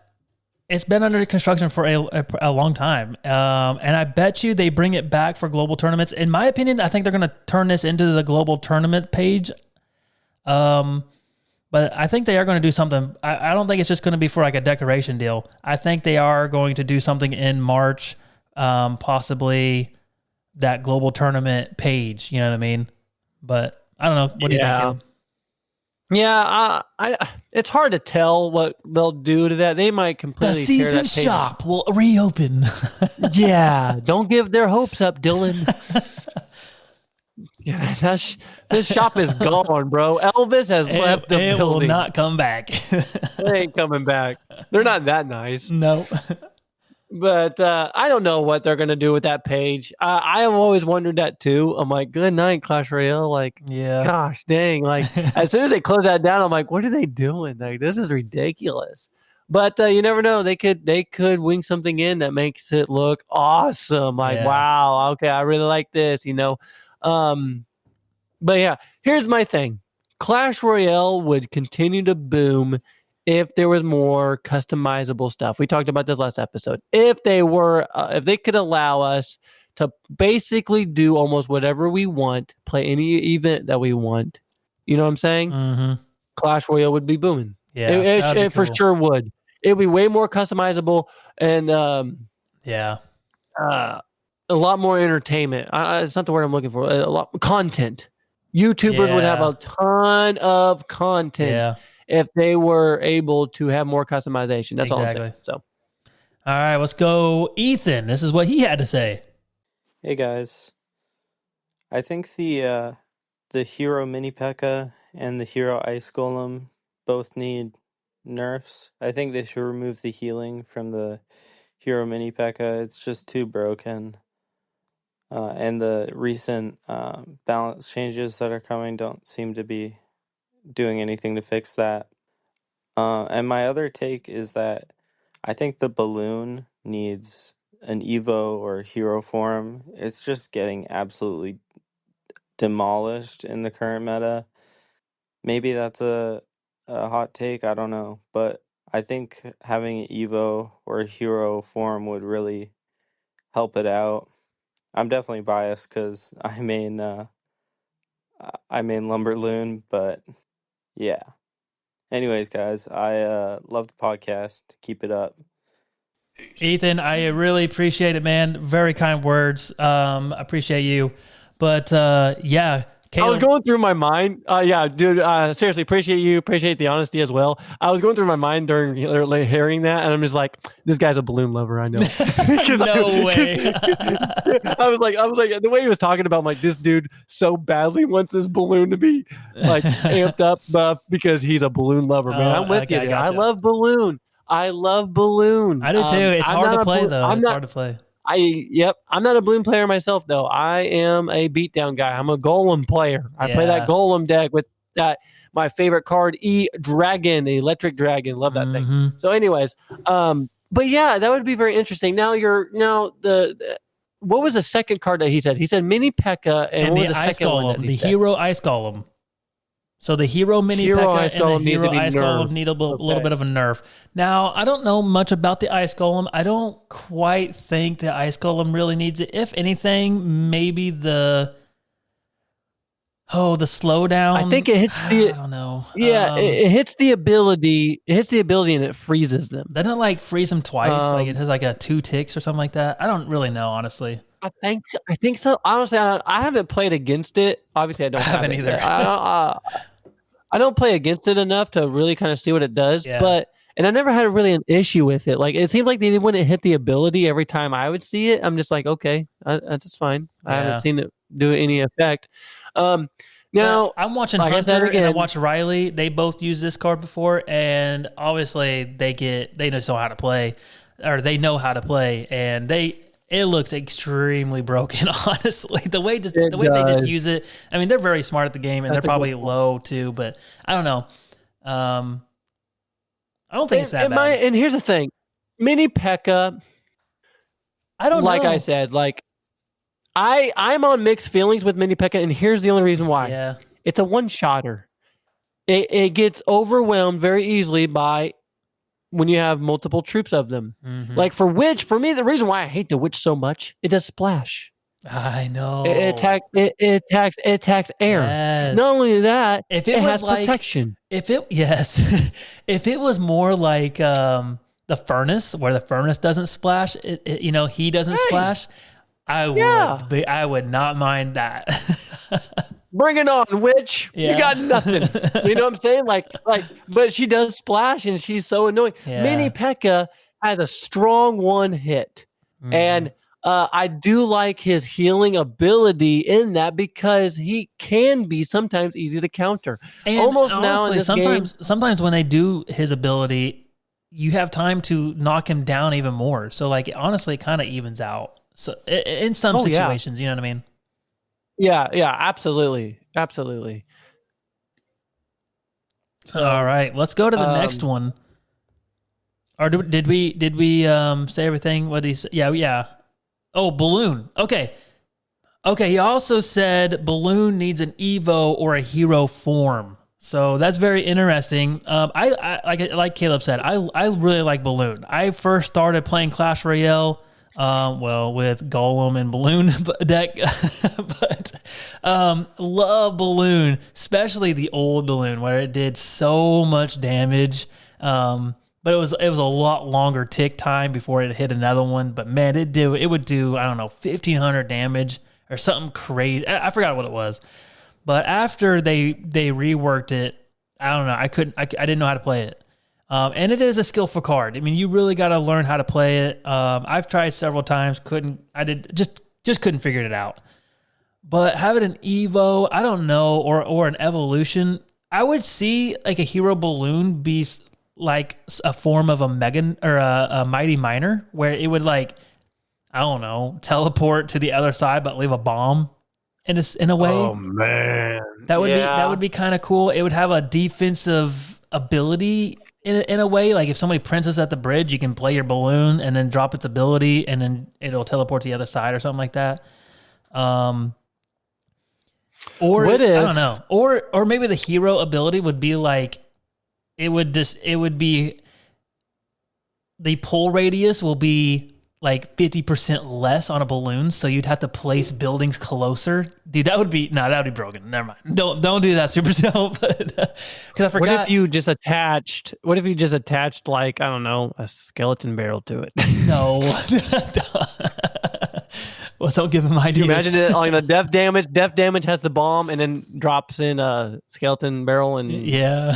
it's been under construction for a long time, and I bet you they bring it back for global tournaments. In my opinion, I think they're going to turn this into the global tournament page. But I think they are going to do something. I don't think it's just going to be for like a decoration deal. I think they are going to do something in March, possibly that global tournament page. You know what I mean? But I don't know. What do you think, Caleb? Yeah, it's hard to tell what they'll do to that. They might completely the season shop will reopen. Yeah, don't give their hopes up, Dylan. Yeah, this shop is gone, bro. Elvis has left the building. It will not come back. They ain't coming back. They're not that nice. No. But I don't know what they're going to do with that page. I have always wondered that too. I'm like, good night, Clash Royale. Like, yeah, gosh, dang. Like, as soon as they close that down, I'm like, what are they doing? Like, this is ridiculous. But you never know. They could wing something in that makes it look awesome. Like, wow, okay, I really like this, you know. But yeah, here's my thing. Clash Royale would continue to boom if there was more customizable stuff. We talked about this last episode. If they could allow us to basically do almost whatever we want, play any event that we want, you know what I'm saying? Mm-hmm. Clash Royale would be booming. Yeah, it for sure would. It would be way more customizable and a lot more entertainment. It's not the word I'm looking for. A lot content. YouTubers would have a ton of content if they were able to have more customization. That's all I'm saying. So, all right, let's go, Ethan. This is what he had to say. Hey guys, I think the Hero Mini P.E.K.K.A. and the Hero Ice Golem both need nerfs. I think they should remove the healing from the Hero Mini P.E.K.K.A. It's just too broken. And the recent balance changes that are coming don't seem to be doing anything to fix that. And my other take is that I think the balloon needs an Evo or hero form. It's just getting absolutely demolished in the current meta. Maybe that's a hot take, I don't know. But I think having an Evo or a hero form would really help it out. I'm definitely biased because I main Lumberloon, but yeah. Anyways, guys, I love the podcast. Keep it up. Ethan, I really appreciate it, man. Very kind words. Appreciate you. But yeah, Caleb. I was going through my mind. Yeah, dude. Seriously, appreciate you. Appreciate the honesty as well. I was going through my mind during hearing that, and I'm just like, this guy's a balloon lover. I know. No way. I was like, the way he was talking about, like, this dude so badly wants this balloon to be like amped up because he's a balloon lover, man. I'm with you. Dude. Gotcha. I love balloon. I do too. It's hard to play though. It's hard to play. I'm not a balloon player myself though. I am a beatdown guy. I'm a golem player. I play that golem deck with that my favorite card, Dragon, the electric dragon. Love that thing. So, anyways, but yeah, that would be very interesting. Now what was the second card that he said? He said Mini P.E.K.K.A. and what was the second golem, one? The Hero Ice Golem. So the Hero Mini P.E.K.K.A. and the Hero Ice Golem need a little bit of a nerf. Now, I don't know much about the Ice Golem. I don't quite think the Ice Golem really needs it. If anything, maybe the slowdown. I think it hits the. I don't know. Yeah, it hits the ability. It hits the ability and it freezes them. Doesn't it like freeze them twice? Like it has like a 2 ticks or something like that. I don't really know, honestly. I think so. Honestly, I haven't played against it. Obviously, I haven't either. I don't play against it enough to really kind of see what it does. Yeah. And I never had really an issue with it. Like it seemed like they wouldn't hit the ability every time I would see it. I'm just like, okay, that's just fine. I haven't seen it do any effect. Now I'm watching Hunter and I watch Riley. They both used this card before, and obviously they just know how to play, or they know how to play, and it looks extremely broken, honestly. The way they just use it. I mean, they're very smart at the game, and they're probably low too. But I don't know. I don't think it's that bad. And here's the thing, Mini P.E.K.K.A. I don't know. Like I said, like I'm on mixed feelings with Mini P.E.K.K.A. and here's the only reason why. Yeah, it's a one-shotter. It gets overwhelmed very easily by when you have multiple troops of them. Mm-hmm. Like for me, the reason why I hate the witch so much, it does splash. I know. It attacks air. Yes. Not only that, if it has protection. If it was more like the furnace, where the furnace doesn't splash, he doesn't splash, I would not mind that. Bring it on, witch. Yeah. You got nothing. You know what I'm saying? Like, but she does splash and she's so annoying. Yeah. Mini P.E.K.K.A. has a strong one hit. And I do like his healing ability in that because he can be sometimes easy to counter. And almost honestly, now in this sometimes when they do his ability, you have time to knock him down even more. So like honestly, it kind of evens out. So in some situations, you know what I mean? Yeah, absolutely. So, all right, let's go to the next one. Or did we say everything? What did he say? Yeah. Oh, Balloon. Okay. He also said Balloon needs an Evo or a hero form. So that's very interesting. I like Caleb said, I really like Balloon. I first started playing Clash Royale. With Golem and Balloon deck, but love Balloon, especially the old Balloon where it did so much damage. But it was a lot longer tick time before it hit another one. But man, it would do I don't know 1,500 damage or something crazy. I forgot what it was. But after they reworked it, I don't know. I didn't know how to play it. And it is a skillful card. I mean, you really got to learn how to play it. I've tried several times. Just couldn't figure it out. But having an Evo, I don't know, or an evolution, I would see like a hero balloon be like a form of a mega or a mighty miner, where it would like, I don't know, teleport to the other side but leave a bomb in a way. Oh man, that would be kind of cool. It would have a defensive ability in a way. Like if somebody prints at the bridge, you can play your balloon and then drop its ability, and then it'll teleport to the other side or something like that. Or I don't know. Or maybe the hero ability would be like it would be the pull radius will be like 50% less on a balloon, so you'd have to place buildings closer. Dude, that would be broken. Never mind. Don't do that, Supercell. Because I forgot. What if you just attached like, I don't know, a skeleton barrel to it? No. Well, don't give him ideas. Can you imagine it on a death damage. Death damage has the bomb and then drops in a skeleton barrel and yeah.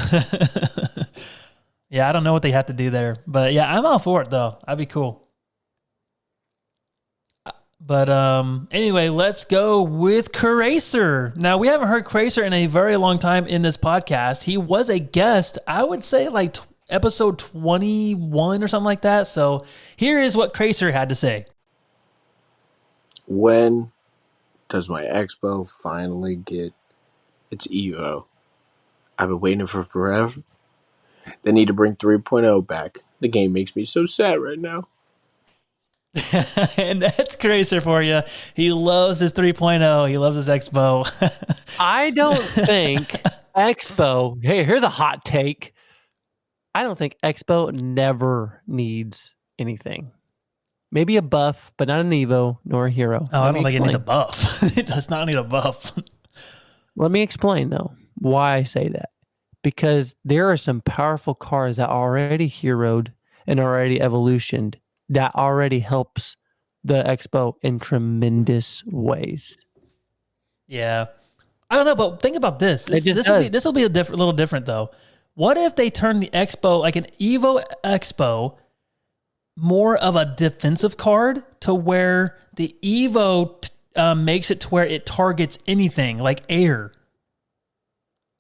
Yeah, I don't know what they have to do there, but yeah, I'm all for it though. That'd be cool. But anyway, let's go with Cracer. Now, we haven't heard Cracer in a very long time in this podcast. He was a guest, I would say like episode 21 or something like that. So here is what Cracer had to say. When does my Expo finally get its Evo? I've been waiting for forever. They need to bring 3.0 back. The game makes me so sad right now. And that's Cracer for you. He loves his 3.0. He loves his Expo. I don't think Expo, hey, here's a hot take. I don't think Expo never needs anything. Maybe a buff, but not an Evo nor a hero. Oh, I don't think it needs a buff. It does not need a buff. Let me explain, though, why I say that. Because there are some powerful cards that are already heroed and already evolutioned that already helps the Expo in tremendous ways. Yeah. I don't know, but think about this. This will be a little different, though. What if they turn the Expo, like an Evo Expo, more of a defensive card to where the Evo makes it to where it targets anything like air.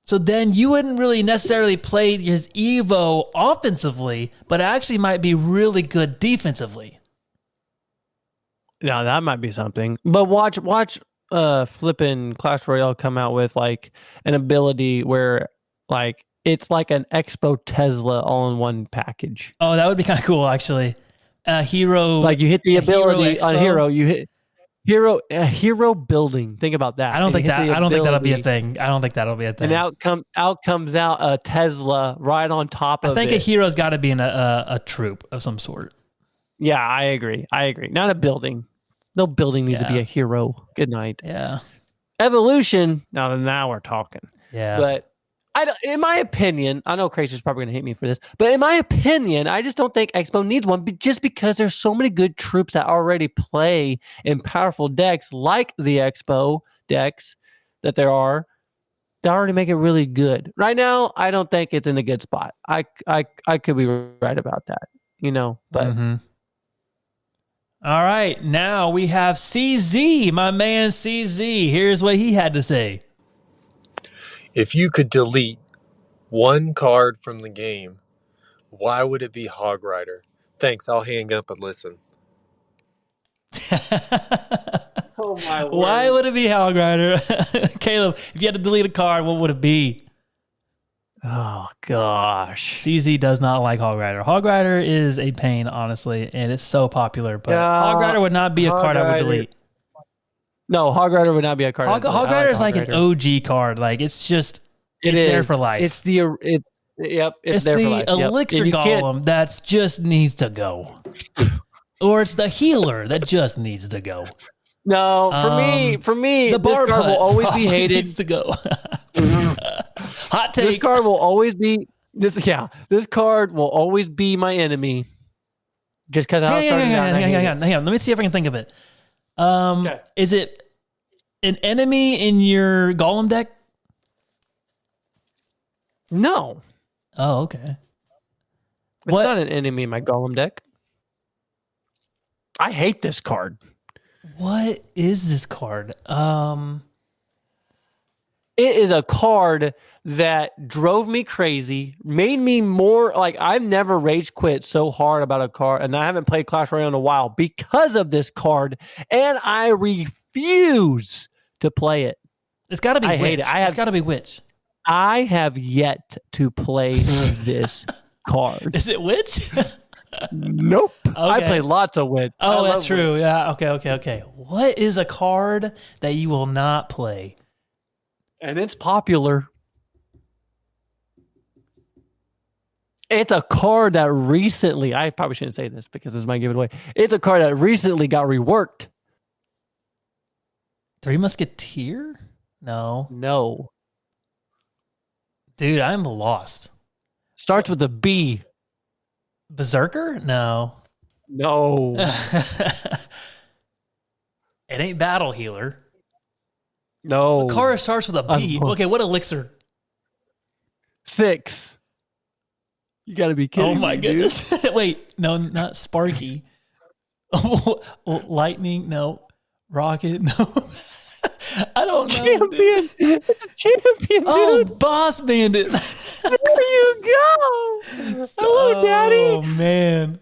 So then you wouldn't really necessarily play his Evo offensively, but actually might be really good defensively. Yeah, that might be something. But watch flipping Clash Royale come out with like an ability where like it's like an Expo Tesla all in one package. Oh, that would be kind of cool, actually. Hero, like you hit the ability on hero, you hit hero building. Think about that. I don't think that'll be a thing. And out comes out a Tesla right on top of it. I think a hero's got to be in a troop of some sort. Yeah, I agree. Not a building. No building needs to be a hero. Good night. Yeah. Evolution. Now we're talking. Yeah. But in my opinion, I know Crazy's probably going to hate me for this, but in my opinion, I just don't think Expo needs one just because there's so many good troops that already play in powerful decks like the Expo decks that there are that already make it really good. Right now, I don't think it's in a good spot. I could be right about that, but... Mm-hmm. All right, now we have CZ, my man CZ. Here's what he had to say. If you could delete one card from the game, why would it be Hog Rider? Thanks, I'll hang up and listen. Oh my word. Why would it be Hog Rider? Caleb, if you had to delete a card, what would it be? Oh, gosh. CZ does not like Hog Rider. Hog Rider is a pain, honestly, and it's so popular. But Hog Rider would not be a card I would delete. No, Hog Rider would not be a card. Hog Rider is like an OG card. Like it's there for life. It's there for life. It's the elixir golem that just needs to go, or it's the healer that just needs to go. No, for me, the this card will always be hated. Needs to go. Hot take. This card will always be this card will always be my enemy. Just because I was starting out. Hang on. Let me see if I can think of it. Okay. Is it an enemy in your Golem deck? No. Oh, okay. It's What? not an enemy in my Golem deck. I hate this card. What is this card? It is a card that drove me crazy, made me more like I've never rage quit so hard about a card, and I haven't played Clash Royale in a while because of this card, and I refuse to play it. It's got to be I Witch. hate it. It's got to be Witch. I have yet to play this card. Is it Witch? Nope. Okay. I play lots of Witch. Oh, that's true. Witch. Yeah. Okay. What is a card that you will not play? And it's popular. It's a card that recently, I probably shouldn't say this because this might give it away. It's a card that recently got reworked. Three Musketeer? No. Dude, I'm lost. Starts with a B. Berserker? No. It ain't Battle Healer. No. The card starts with a B. Okay, what elixir? 6. You got to be kidding me. Oh my goodness. Wait, no, not Sparky. Lightning? No. Rocket? No. I don't know. Champion. It's a champion, Oh, dude. Boss Bandit. There you go. Hello, Daddy. Oh, man.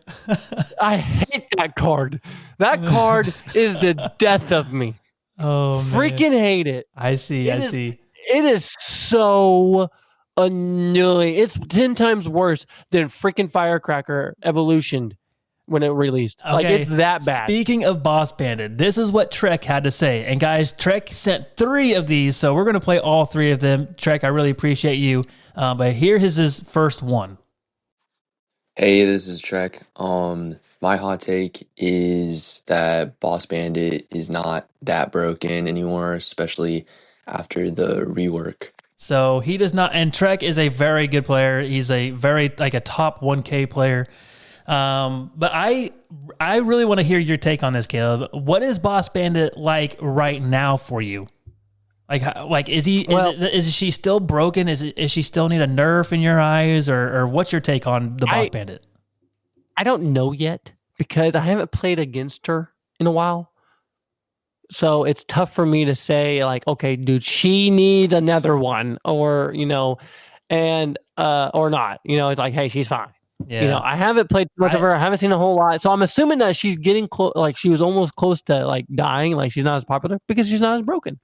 I hate that card. That card is the death of me. Oh, man. Freaking hate it. I see. It is so annoying. It's 10 times worse than freaking Firecracker Evolution when it released. Okay. Like, it's that bad. Speaking of Boss Bandit, this is what Trek had to say. And guys, Trek sent 3 of these, so we're going to play all 3 of them. Trek, I really appreciate you. But here is his first one. Hey, this is Trek. My hot take is that Boss Bandit is not that broken anymore, especially after the rework. So he does not, and Trek is a very good player. He's a very, like a top 1K player. But I really want to hear your take on this, Caleb. What is Boss Bandit like right now for you? Like is she still broken? Is she still need a nerf in your eyes, or what's your take on the Boss Bandit? I don't know yet because I haven't played against her in a while. So it's tough for me to say, like, okay, dude, she needs another one, or, you know, and or not. You know, it's like, hey, she's fine. Yeah. You know, I haven't played too much of her. I haven't seen a whole lot. So I'm assuming that she's getting close, like she was almost close to like dying, like she's not as popular because she's not as broken.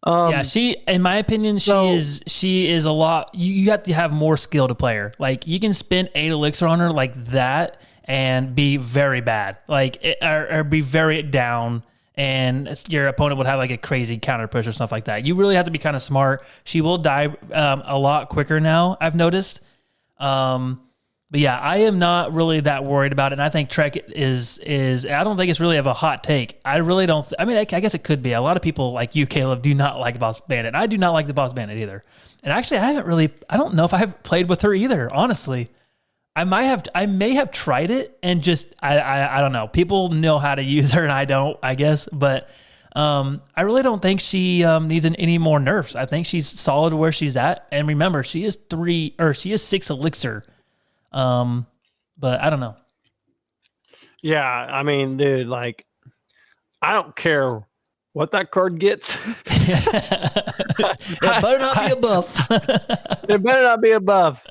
Yeah, in my opinion, she is a lot. You have to have more skill to play her. Like, you can spend 8 elixir on her like that and be very bad, or be very down, and your opponent would have like a crazy counter push or stuff like that. You really have to be kind of smart. She will die a lot quicker now, I've noticed. But yeah, I am not really that worried about it. And I think Trek is I don't think it's really of a hot take. I really don't. I mean, I guess it could be. A lot of people like you, Caleb, do not like Boss Bandit. I do not like the Boss Bandit either. And actually, I don't know if I've played with her either, honestly. I may have tried it and just, I don't know. People know how to use her and I don't, I guess. But I really don't think she needs any more nerfs. I think she's solid where she's at. And remember, she is 6 elixir. But I don't know. Yeah, I mean, dude, like, I don't care what that card gets. It better not be a buff. It better not be a buff.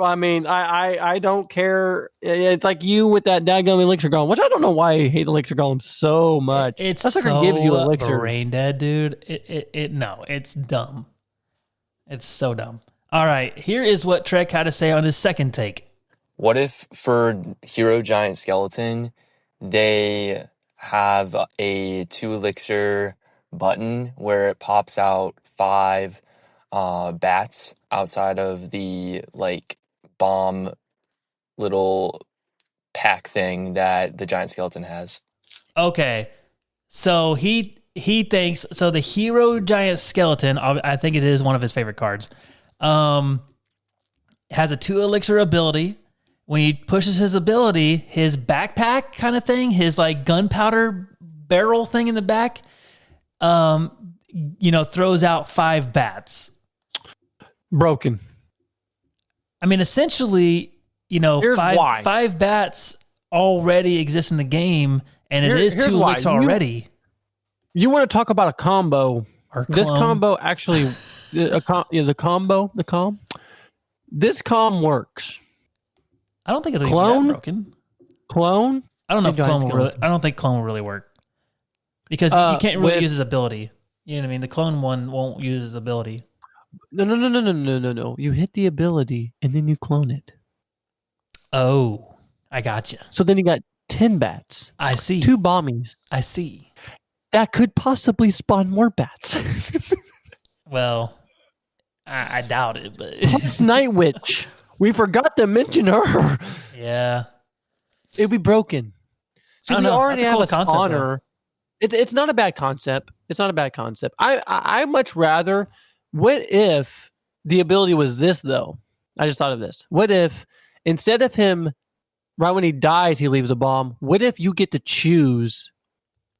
I don't care. It's like you with that daggum elixir golem, which I don't know why I hate elixir golem so much. It's that sucker so gives you elixir. brain dead, dude. No, it's dumb. It's so dumb. All right, here is what Trek had to say on his second take. What if for Hero Giant Skeleton, they have a 2 elixir button where it pops out 5 bats outside of the like bomb little pack thing that the Giant Skeleton has? Okay, so he thinks, so the Hero Giant Skeleton, I think it is one of his favorite cards, has a 2 elixir ability. When he pushes his ability, his backpack kind of thing, his like gunpowder barrel thing in the back, throws out 5 bats. Broken. I mean, essentially, Here's why. 5 bats already exist in the game, and it is 2 licks already. You want to talk about a combo? Or this clone. combo actually, the com. This com works. I don't think it'll Clone? be that broken. Clone? I don't know if clone will really. I don't think clone will really work because you can't really use his ability. You know what I mean? The clone one won't use his ability. No. You hit the ability and then you clone it. Oh, I gotcha. So then you got 10 bats. I see. 2 bombies. I see. That could possibly spawn more bats. Well, I doubt it, but plus Night Witch. We forgot to mention her. Yeah. It'd be broken. So we already have a spawner. It's not a bad concept. It's not a bad concept. I much rather. What if the ability was this though? I just thought of this. What if instead of him, right when he dies, he leaves a bomb? What if you get to choose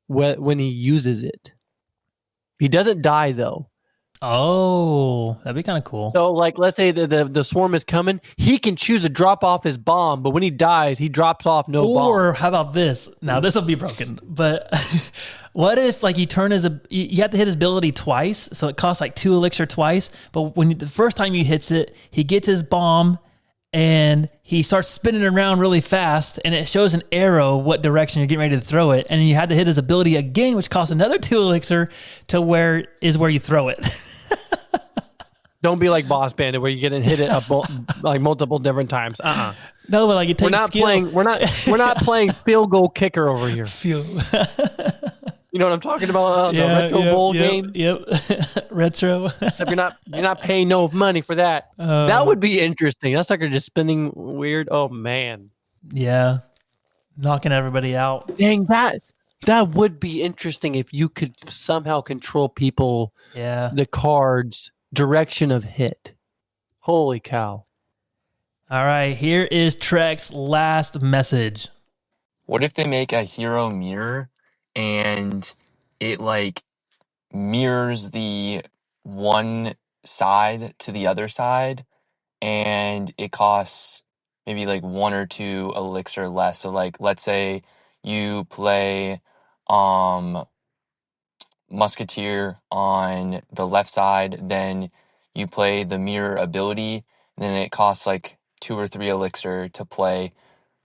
when he uses it? He doesn't die though. Oh, that'd be kind of cool. So, like, let's say the swarm is coming. He can choose to drop off his bomb, but when he dies, he drops off no bomb. Or how about this? Now, this will be broken. But what if, like, you have to hit his ability twice, so it costs like 2 elixir twice. But when the first time he hits it, he gets his bomb and he starts spinning around really fast, and it shows an arrow what direction you're getting ready to throw it, and you had to hit his ability again, which costs another 2 elixir to where you throw it. Don't be like Boss Bandit where you get hit it like multiple different times. No, but like it takes skill. We're not playing field goal kicker over here. You know what I'm talking about? The retro bowl game. Yep. Retro. Except you're not paying no money for that. That would be interesting. That's like you're just spinning weird. Oh man. Yeah. Knocking everybody out. Dang, that would be interesting if you could somehow control people. Yeah. The cards direction of hit. Holy cow. All right, here is Trek's last message. What if they make a hero mirror and it like mirrors the one side to the other side, and it costs maybe like 1 or 2 elixir less? So like, let's say you play Musketeer on the left side, then you play the mirror ability, and then it costs like 2 or 3 elixir to play,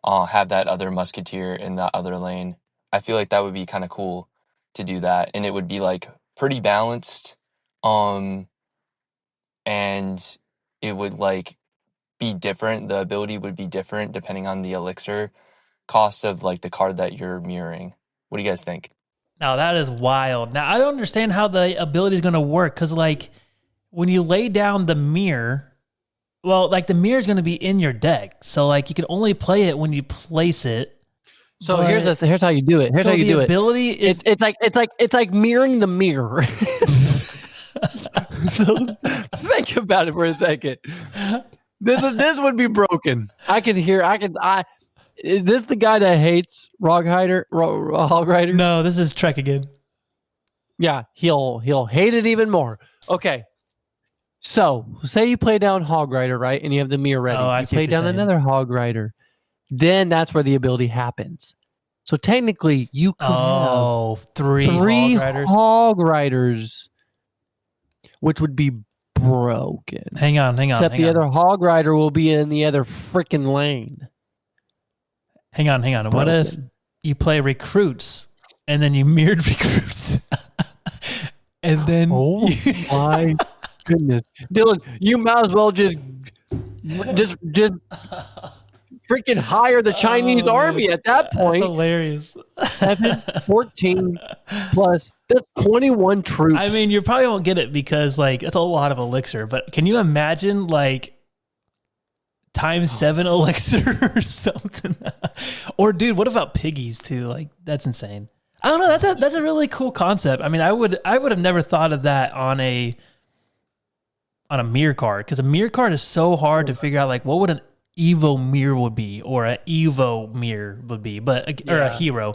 have that other Musketeer in that other lane. I feel like that would be kind of cool to do that, and it would be like pretty balanced, and it would like be different. The ability would be different depending on the elixir cost of like the card that you're mirroring. What do you guys think? Now, that is wild. Now, I don't understand how the ability is going to work, because, like, when you lay down the mirror, well, like, the mirror is going to be in your deck. So, like, you can only play it when you place it. So here's how you do it. Here's how you do it. The ability is... It's like mirroring the mirror. So think about it for a second. This would be broken. Is this the guy that hates Hog Rider? No, this is Trek again. Yeah, he'll hate it even more. Okay. So, say you play down Hog Rider, right? And you have the mirror ready. Oh, I you see play what you're down saying. another Hog Rider. Then that's where the ability happens. So technically, you could have 3 Hog Riders, which would be broken. Hang on. Except the other Hog Rider will be in the other freaking lane. Hang on. What if you play recruits and then you mirrored recruits? And then my goodness, Dylan, you might as well just freaking hire the Chinese army at that point. That's hilarious. 14 plus, that's 21 troops. I mean, you probably won't get it because like it's a lot of elixir, but can you imagine like times 7 elixir or something? Or dude, what about piggies too? Like that's insane. I don't know. That's a really cool concept. I mean, I would have never thought of that on a mirror card, because a mirror card is so hard to figure out. Like, what would an Evo mirror would be, or an Evo mirror would be, or a hero.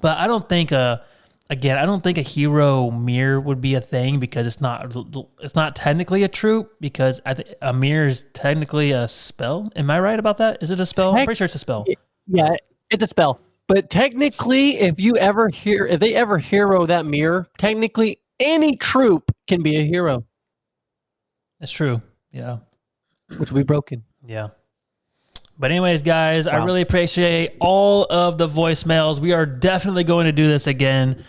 But I don't think a Again, I don't think a hero mirror would be a thing because it's not technically a troop because a mirror is technically a spell. Am I right about that? Is it a spell? I'm pretty sure it's a spell. Yeah, it's a spell. But technically, if they ever hero that mirror, technically any troop can be a hero. That's true. Yeah. Which will be broken. Yeah. But anyways, guys, wow. I really appreciate all of the voicemails. We are definitely going to do this again.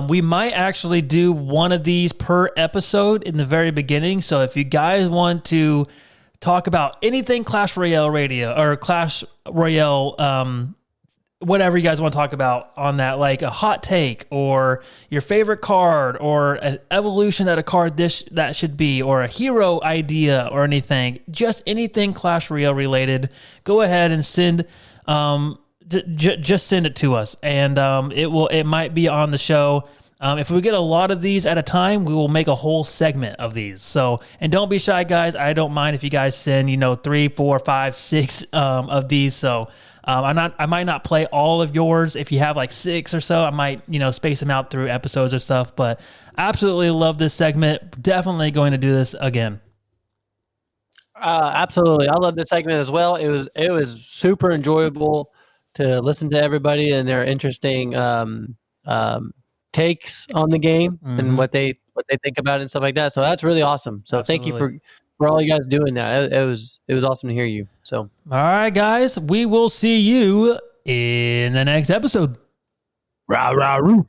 We might actually do one of these per episode in the very beginning. So if you guys want to talk about anything Clash Royale radio or Clash Royale, whatever you guys want to talk about on that, like a hot take or your favorite card or an evolution that a card that should be, or a hero idea or anything, just anything Clash Royale related, go ahead and send, just send it to us, and it might be on the show. If we get a lot of these at a time, we will make a whole segment of these. So, and don't be shy, guys. I don't mind if you guys send, 3, 4, 5, 6 of these. So, I might not play all of yours. If you have like 6 or so, I might, space them out through episodes or stuff. But absolutely love this segment. Definitely going to do this again. Absolutely, I love this segment as well. It was super enjoyable to listen to everybody and their interesting takes on the game and what they think about it and stuff like that. So that's really awesome. So Thank you for all you guys doing that. It was awesome to hear you. So all right, guys, we will see you in the next episode. Rah, rah, roo.